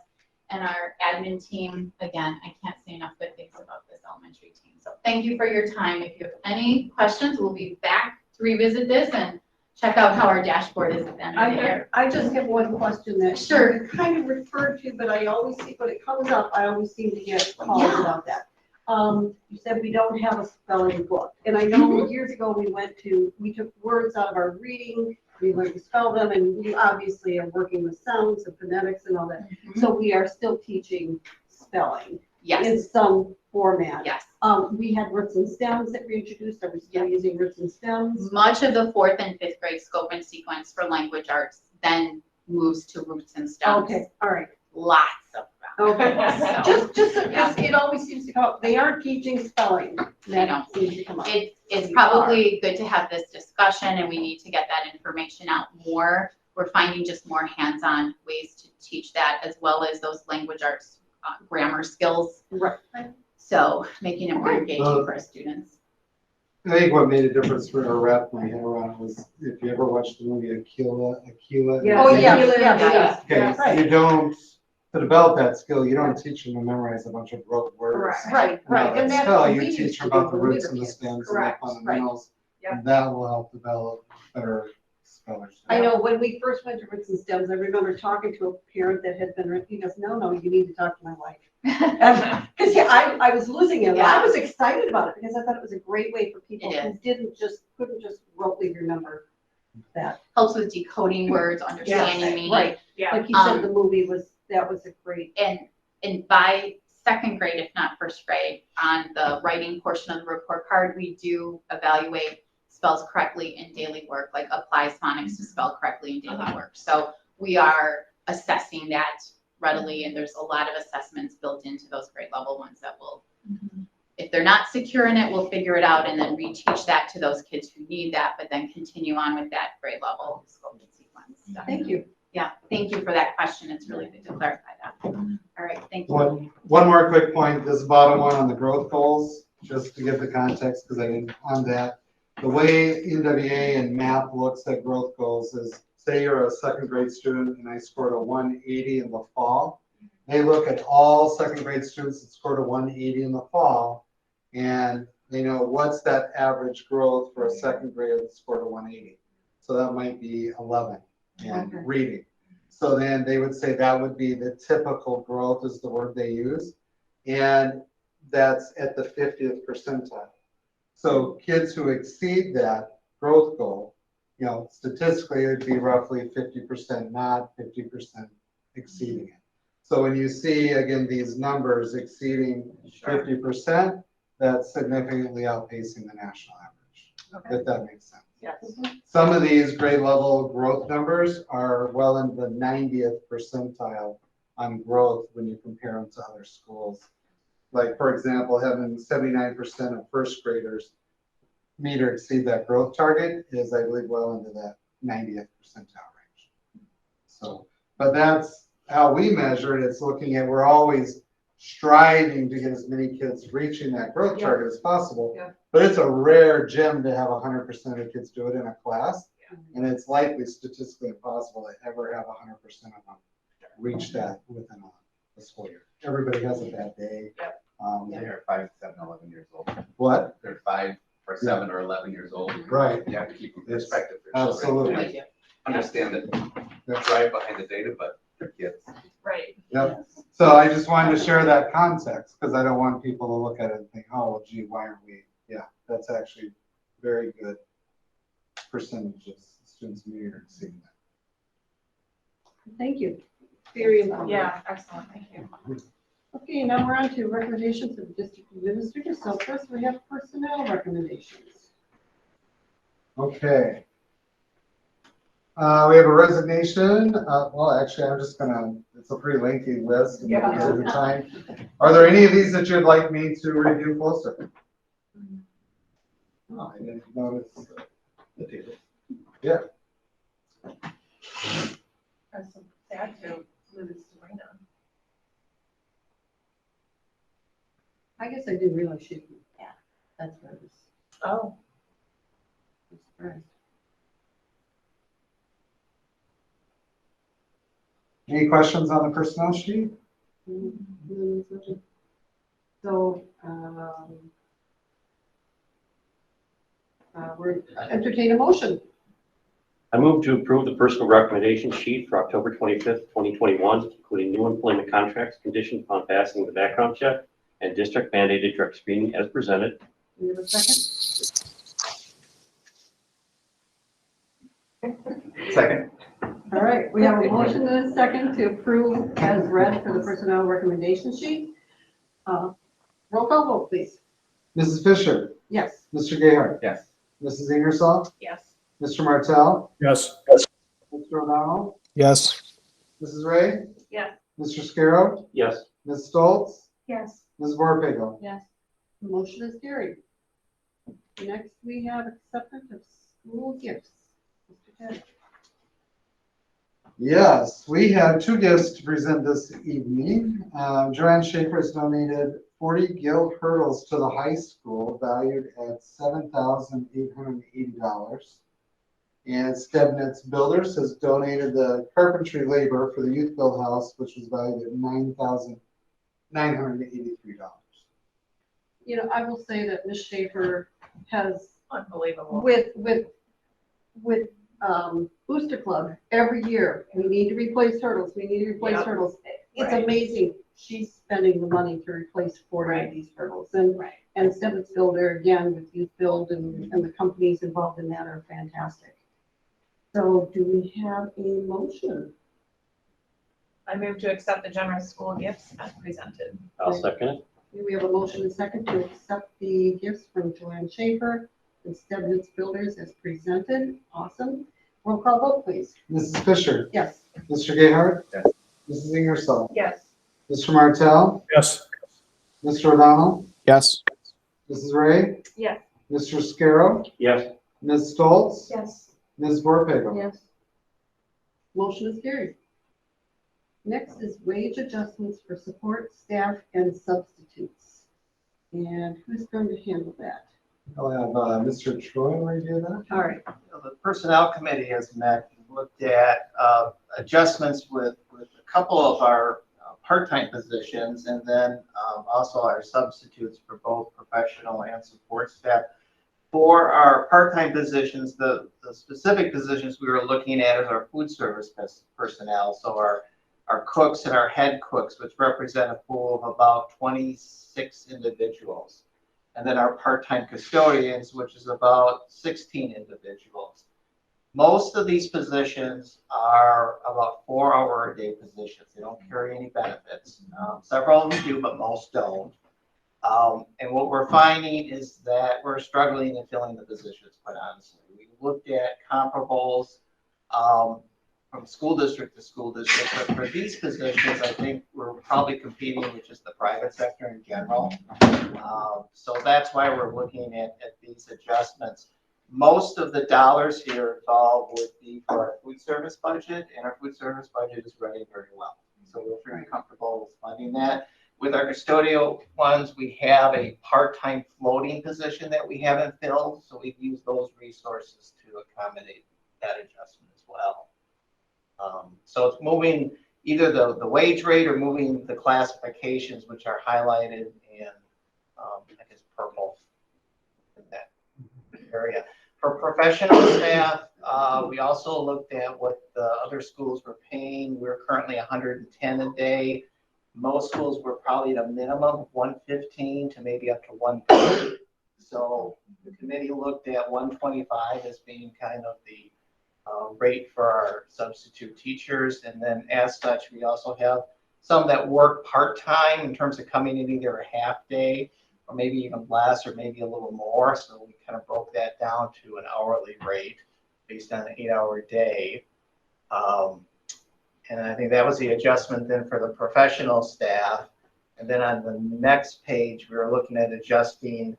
And our admin team, again, I can't say enough good things about this elementary team. So thank you for your time. If you have any questions, we'll be back to revisit this and check out how our dashboard is at the end of the year. I just have one question that Sure. you kind of referred to, but I always see, when it comes up, I always seem to get calls Yeah. about that. You said we don't have a spelling book, and I know years ago we took words out of our reading, we learned to spell them, and we obviously are working with sounds and phonetics and all that. So we are still teaching spelling in Yes, some format. yes. We had roots and stems that we introduced. Are we still using roots and stems? Much of the 4th and 5th grade scope and sequence for language arts then moves to roots and stems. Okay, all right. Lots of them. Okay, So, just, it always seems to come up, they are teaching spelling, I that know. seems to come up. It's probably good to have this discussion and we need to get that information out more. We're finding just more hands-on ways to teach that, as well as those language arts grammar skills. Right. So making it more engaging for our students. I think what made a difference for, or wrapped my head around was, if you ever watched the movie Aquila. Yeah. Oh, yeah. Okay, Right. you don't, to develop that skill, you don't teach them to memorize a bunch of rote words. Right, right. And that's spell, what you we teach used them to about do the when we roots were and the kids. stems and the Correct, fundamentals. Yep. And that will help develop better spellers. I know when we first went to roots and stems, I remember talking to a parent that had been, he goes, no, you need to talk to my wife. Because I was losing it. I was excited about it because I thought it was a great way for people who couldn't just rotely remember that. Helps with decoding words, understanding meaning. Right, like you said, the movie was a great. And by 2nd grade, if not 1st grade, on the writing portion of the report card, we do evaluate spells correctly in daily work, like applies phonics to spell correctly in daily work. So we are assessing that readily, and there's a lot of assessments built into those grade level ones that will, if they're not secure in it, we'll figure it out and then reteach that to those kids who need that, but then continue on with that grade level scope and sequence stuff. Thank you. Yeah, thank you for that question. It's really good to clarify that. All right, thank you. One more quick point, this bottom one on the growth goals, just to give the context, because I didn't on that. The way NWA and MAP looks at growth goals is, say you're a 2nd grade student and I scored a 180 in the fall, they look at all second grade students that scored a 180 in the fall, and they know what's that average growth for a second grader that scored a 180. So that might be 11 in reading. So then they would say that would be the typical growth is the word they use. And that's at the 50th percentile. So kids who exceed that growth goal, you know, statistically, it would be roughly 50% not, 50% exceeding it. So when you see, again, these numbers exceeding 50%, that's significantly outpacing the national average, if that makes sense. Yes. Some of these grade level growth numbers are well in the 90th percentile on growth when you compare them to other schools. Like, for example, having 79% of first graders meet or exceed that growth target is, I believe, well into that 90th percentile range. So, but that's how we measure it. It's looking at, we're always striving to get as many kids reaching that growth target as possible. Yeah. But it's a rare gem to have 100% of kids do it in a class. And it's likely statistically impossible to ever have 100% of them reach that within a school year. Everybody has a bad day. Yep. They're 5, 7, 11 years old. What? They're 5 or 7 or 11 years old. Right. You have to keep them in perspective. They're children. Absolutely. Understand the drive behind the data, but they're kids. Right. Yep. So I just wanted to share that context because I don't want people to look at it and think, oh, well, gee, why aren't we? Yeah, that's actually very good percentage of students meeting or exceeding that. Thank you. Very informative. Yeah, excellent, thank you. Okay, now we're on to recommendations of district administrators. So first we have personnel recommendations. Okay. We have a resignation. Well, actually, I'm just gonna, it's a pretty lengthy list. And because of the time. Are there any of these that you'd like me to review closer? Oh, I didn't notice the table. Yeah. I'm so sad to lose Serena. I guess I didn't realize she. Yeah. That's what I was Oh. surprised. Any questions on the personnel sheet? So, we're entertain a motion. I move to approve the personal recommendation sheet for October 25th, 2021, including new employment contracts conditioned upon passing the background check and district mandated drug screening as presented. Do we have a second? Second. All right, we have a motion and a second to approve as read for the personnel recommendation sheet. Roll call vote, please. Mrs. Fisher, Yes. Mr. Gayheart, Yes. Mrs. Ingersoll, Yes. Mr. Martell, Yes. Mr. O'Donnell, Yes. Mrs. Ray, Yes. Mr. Scarrow, Yes. Ms. Stoltz, Yes. Ms. Borpego. Yes. The motion is carried. Next, we have acceptance of school gifts. Mr. Ted. Yes, we have two gifts to present this evening. Joanne Schaefer has donated 40 gilt hurdles to the high school valued at $7,880. And Stebnitz Builders has donated the carpentry labor for the youth build house, which was valued at $9,983. You know, I will say that Ms. Schaefer has, Unbelievable. with Booster Club, every year, we need to replace turtles, we need to replace Yeah. turtles. It's Right. amazing. She's spending the money to replace 40 of Right. these turtles. And Stevens Builder, again, with Youth Build and the companies involved in that are fantastic. So do we have a motion? I move to accept the generous school gifts as presented. I'll second it. We have a motion and second to accept the gifts from Joanne Schaefer and Stevens Builders as presented. Awesome. Roll call vote, please. Mrs. Fisher, Yes. Mr. Gayheart, Yes. Mrs. Ingersoll, Yes. Mr. Martell, Yes. Mr. O'Donnell, Yes. Mrs. Ray, Yes. Mr. Scarrow, Yes. Ms. Stoltz, Yes. Ms. Borpego. Yes. Motion is carried. Next is wage adjustments for support staff and substitutes. And who's going to handle that? I'll have Mr. Troy review that. All right. The Personnel Committee has met and looked at adjustments with a couple of our part-time positions, and then also our substitutes for both professional and support staff. For our part-time positions, the specific positions we were looking at is our food service personnel, so our cooks and our head cooks, which represent a pool of about 26 individuals. And then our part-time custodians, which is about 16 individuals. Most of these positions are about 4-hour-a-day positions. They don't carry any benefits. Several of them do, but most don't. And what we're finding is that we're struggling in filling the positions, quite honestly. We looked at comparables from school district to school district, but for these positions, I think we're probably competing with just the private sector in general. So that's why we're looking at these adjustments. Most of the dollars here involved would be for our food service budget, and our food service budget is running very well. So we're very comfortable with funding that. With our custodial ones, we have a part-time floating position that we haven't filled, so we've used those resources to accommodate that adjustment as well. So it's moving either the wage rate or moving the classifications, which are highlighted in, I guess, purple in that area. For professional staff, we also looked at what the other schools were paying. We're currently 110 a day. Most schools were probably at a minimum 115 to maybe up to 130. So the committee looked at 125 as being kind of the rate for our substitute teachers. And then as such, we also have some that work part-time in terms of coming in either a half day or maybe even less or maybe a little more. So we kind of broke that down to an hourly rate based on an 8-hour day. And I think that was the adjustment then for the professional staff. And then on the next page, we were looking at adjusting,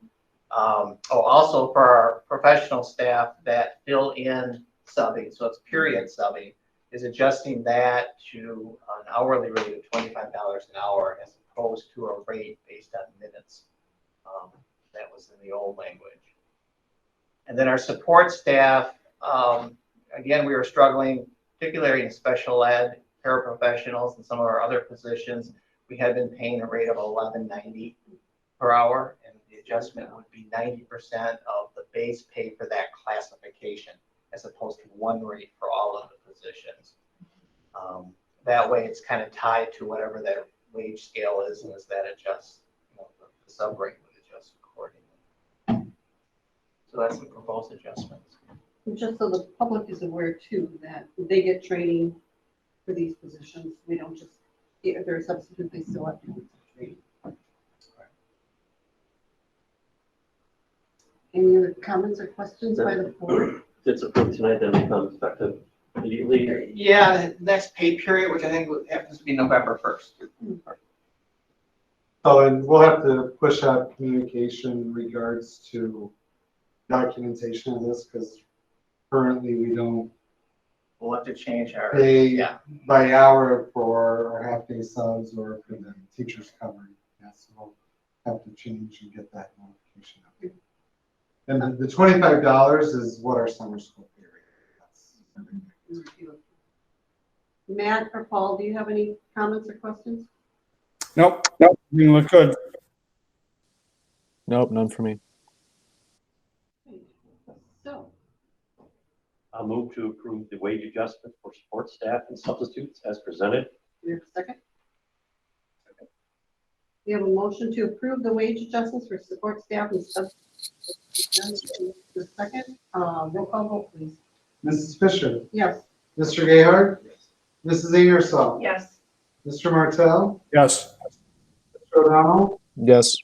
also for our professional staff that fill in subbing, so it's period subbing, is adjusting that to an hourly rate of $25 an hour as opposed to a rate based on minutes. That was in the old language. And then our support staff, again, we were struggling, particularly in special ed, paraprofessionals, and some of our other positions. We had been paying a rate of $11.90 per hour, and the adjustment would be 90% of the base pay for that classification, as opposed to one rate for all of the positions. That way, it's kind of tied to whatever that wage scale is, and as that adjusts, the sub rate would adjust accordingly. So that's the proposed adjustments. And just so the public is aware too, that they get training for these positions. We don't just, if they're a substitute, they still have to do training. Any other comments or questions by the board? If it's approved tonight, then it becomes effective immediately. Yeah, the next pay period, which I think happens to be November 1st. Oh, and we'll have to push out communication in regards to documentation of this, because currently we don't We'll have to change our, pay by hour for our half-day subs or for the teachers covering. Yes, so we'll have to change and get that notification up. And the $25 is what our summer school pay rate is. Matt or Paul, do you have any comments or questions? Nope, you look good. Nope, none for me. So, I'll move to approve the wage adjustment for support staff and substitutes as presented. we have a second? We have a motion to approve the wage adjustments for support staff and substitutes. The second, roll call vote, please. Mrs. Fisher, Yes. Mr. Gayheart, Mrs. Ingersoll, Yes. Mr. Martell, Yes. Mr. O'Donnell, Yes.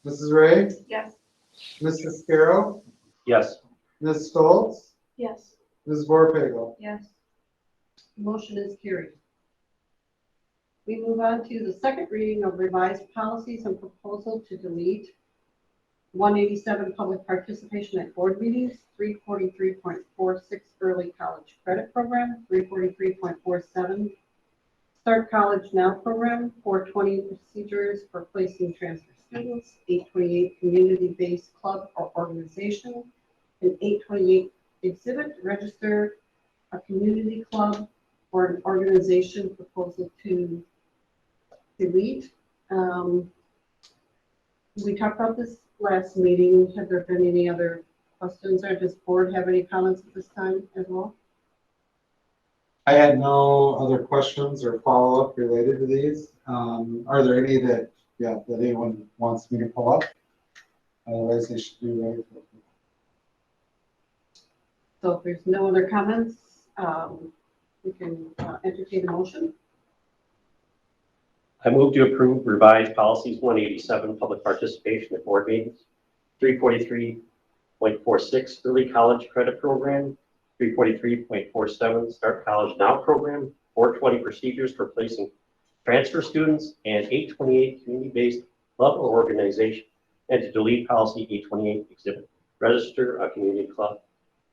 Mrs. Ray, Yes. Mrs. Scarrow, Yes. Ms. Stoltz, Yes. Ms. Borpego. Yes. Motion is carried. We move on to the second reading of revised policies and proposal to delete 187 public participation at board meetings, 343.46 early college credit program, 343.47 start college now program, 420 procedures for placing transfer students, 828 community-based club or organization, and 828 exhibit, register a community club or an organization proposal to delete. We talked about this last meeting. Have there been any other questions, or does board have any comments at this time as well? I had no other questions or follow-up related to these. Are there any that anyone wants me to pull up? Otherwise, they should be ready for it. So if there's no other comments, we can entertain a motion. I move to approve revised policies 187, public participation at board meetings, 343.46, early college credit program, 343.47, start college now program, 420 procedures for placing transfer students, and 828 community-based club or organization, and to delete policy 828 exhibit, register a community club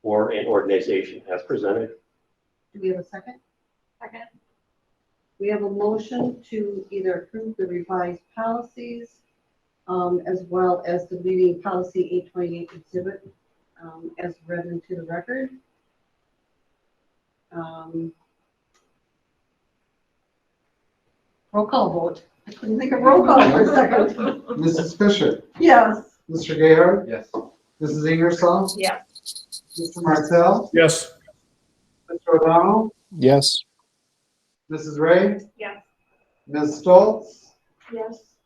or an organization as presented. Do we have a second? Second. We have a motion to either approve the revised policies as well as deleting policy 828 exhibit as read into the record. Roll call vote. I couldn't think of roll call for a second. Mrs. Fisher, Yes. Mr. Gayheart, Yes. Mrs. Ingersoll, Yes. Mr. Martell, Yes. Mr. O'Donnell, Yes. Mrs. Ray, Yes. Ms. Stoltz, Yes.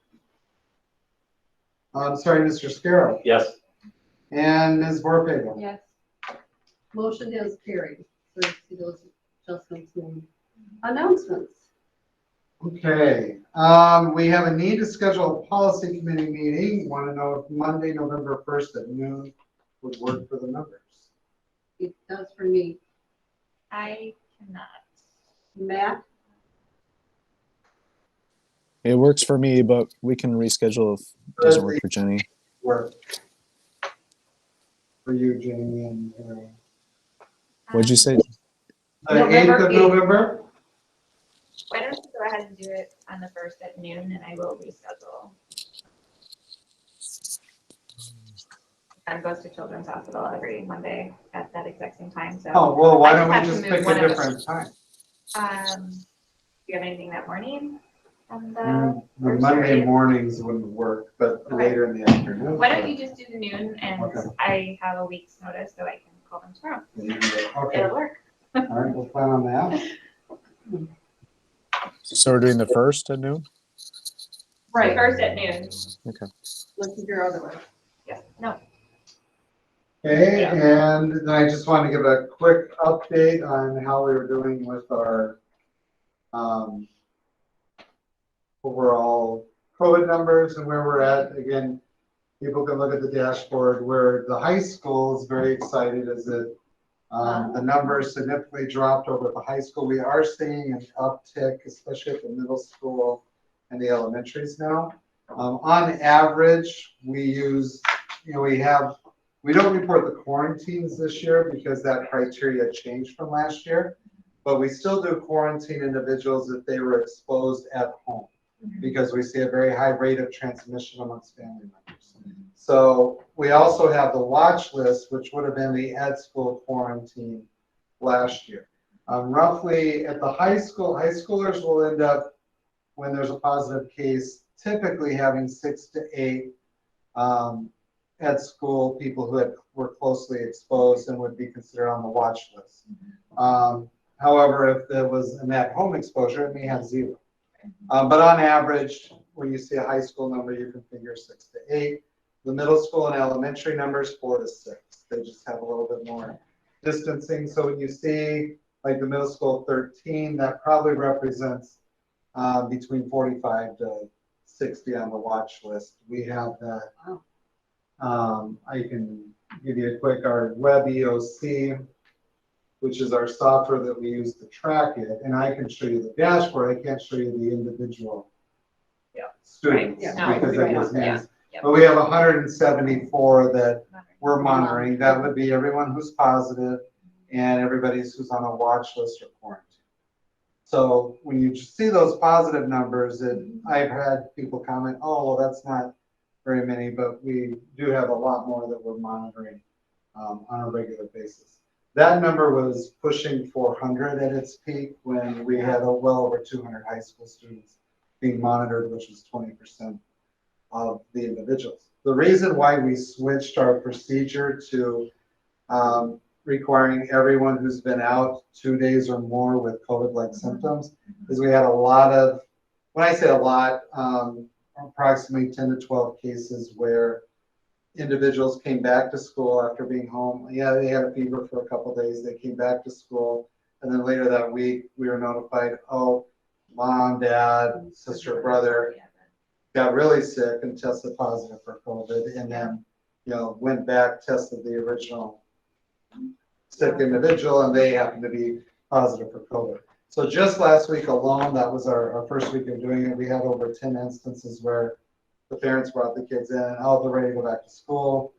I'm sorry, Mr. Scarrow, Yes. and Ms. Borpego. Yes. Motion is carried. So you see those adjustments and announcements. Okay, we have a need to schedule a policy committee meeting. Want to know if Monday, November 1st at noon would work for the members. It does for me. I cannot. Matt? It works for me, but we can reschedule if it doesn't work for Jenny. Work for you, Jamie, and What'd you say? the 8th of November? Why don't you go ahead and do it on the 1st at noon, and I will reschedule. And goes to Children's Hospital every Monday at that exact same time, so. Oh, well, why I don't we have to just move pick one a of different time? Do you have anything that morning on the The first or Monday eighth? mornings wouldn't work, but Okay. later in the afternoon. Why don't you just do the noon, and Okay. I have a week's notice, so I can call them tomorrow. Okay, It'll work. all right, we'll plan on that. So we're doing the 1st at noon? Right. First at noon. Okay. Let's figure out otherwise. Yes, no. Okay, and then I just want to give a quick update on how we were doing with our overall COVID numbers and where we're at. Again, people can look at the dashboard where the high school is very excited as it the numbers significantly dropped over at the high school. We are seeing an uptick, especially at the middle school and the elementaries now. On average, we use, we don't report the quarantines this year because that criteria changed from last year, but we still do quarantine individuals if they were exposed at home because we see a very high rate of transmission amongst family members. So we also have the watch list, which would have been the ed school quarantine last year. Roughly at the high school, high schoolers will end up, when there's a positive case, typically having 6 to 8 ed school people who were closely exposed and would be considered on the watch list. However, if there was an at-home exposure, it may have 0. But on average, when you see a high school number, you can figure 6 to 8. The middle school and elementary numbers, 4 to 6. They just have a little bit more distancing. So when you see like the middle school 13, that probably represents between 45 to 60 on the watch list. We have that. I can give you a quick, our web EOC, which is our software that we use to track it. And I can show you the dashboard. I can't show you the individual students because that was names. But we have 174 that we're monitoring. That would be everyone who's positive and everybody who's on a watch list or quarantine. So when you see those positive numbers, I've had people comment, oh, well, that's not very many, but we do have a lot more that we're monitoring on a regular basis. That number was pushing 400 at its peak when we had well over 200 high school students being monitored, which is 20% of the individuals. The reason why we switched our procedure to requiring everyone who's been out 2 days or more with COVID-like symptoms is we had a lot of, when I say a lot, approximately 10 to 12 cases where individuals came back to school after being home. Yeah, they had a fever for a couple days. They came back to school. And then later that week, we were notified, oh, mom, dad, sister, brother got really sick and tested positive for COVID. And then, went back, tested the original sick individual, and they happened to be positive for COVID. So just last week alone, that was our first week of doing it. We had over 10 instances where the parents brought the kids in, and they're ready to go back to school.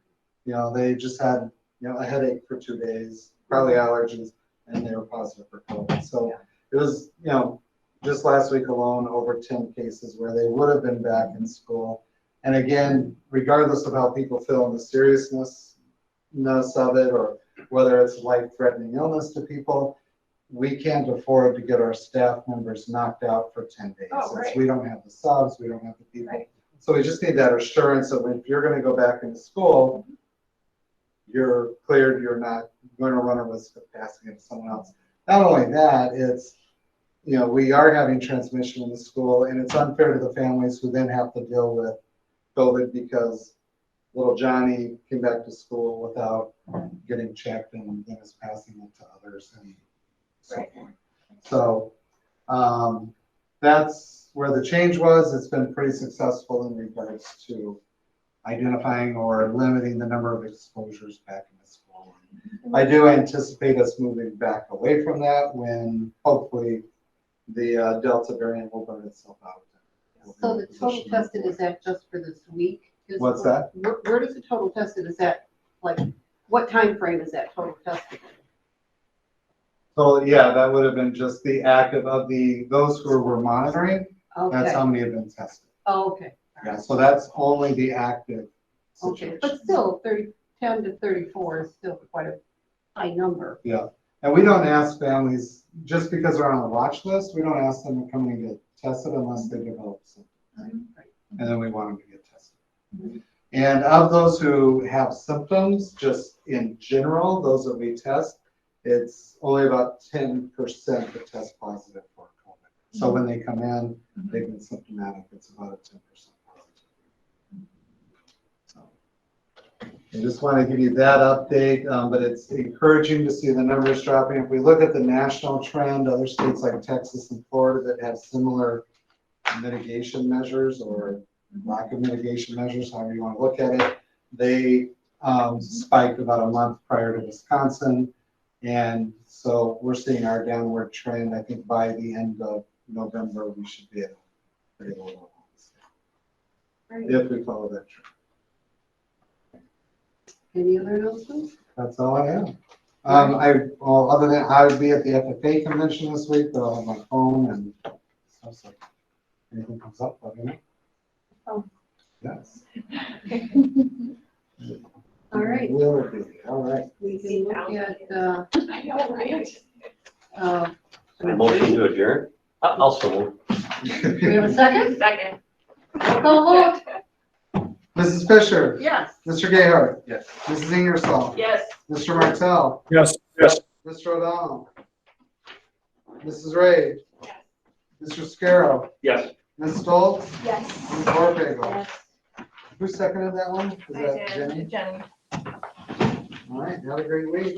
They just had, a headache for 2 days, probably allergies, and they were positive for COVID. So it was, just last week alone, over 10 cases where they would have been back in school. And again, regardless of how people feel and the seriousness of it, or whether it's life-threatening illness to people, we can't afford to get our staff members knocked out for 10 days. Right. We don't have the subs, we don't have the people. Right. So we just need that assurance of if you're going to go back into school, you're cleared, you're not going to run a risk of passing it to someone else. Not only that, it's, we are having transmission in the school, and it's unfair to the families who then have to deal with COVID because little Johnny came back to school without getting checked and then is passing it to others and so forth. So that's where the change was. It's been pretty successful in regards to identifying or limiting the number of exposures back in the school. I do anticipate us moving back away from that when hopefully the Delta variant will burn itself out. So the total tested, is that just for this week? What's that? Where does the total tested, is that, like, what time frame is that total tested? So yeah, that would have been just the active of those who were monitoring. Okay. That's how many have been tested. Oh, okay. Yeah, so that's only the active situation. Okay, but still, 10 to 34 is still quite a high number. Yeah, and we don't ask families, just because they're on the watch list, we don't ask them to come in and get tested unless they develop symptoms. Right? And then we want them to get tested. And of those who have symptoms, just in general, those that we test, it's only about 10% that test positive for COVID. So when they come in, they've been symptomatic, it's about a 10% positive. So I just want to give you that update, but it's encouraging to see the numbers dropping. If we look at the national trend, other states like Texas and Florida that have similar mitigation measures or lack of mitigation measures, however you want to look at it, they spiked about a month prior to Wisconsin. And so we're seeing our downward trend. I think by the end of November, we should be at a pretty low level. If we follow that trend. Any other announcements? That's all I have. Other than I would be at the FFA convention this week, but I'll have my phone and stuff. So anything comes up, let me know. Oh. Yes. All right. Will be. All right. We can look at, I know, right? Motion to adjourn? I'll so move. Do we have a second? Second. Roll call vote. Mrs. Fisher. Yes. Mr. Gayheart. Yes. Mrs. Ingersoll. Yes. Mr. Martell. Yes. Mr. O'Donnell. Mrs. Ray. Mr. Scarrow. Yes. Ms. Stoltz. Yes. Ms. Borpego. Yes. Who seconded that one? Was I that did, Jenny? Jenny. All right, have a great week.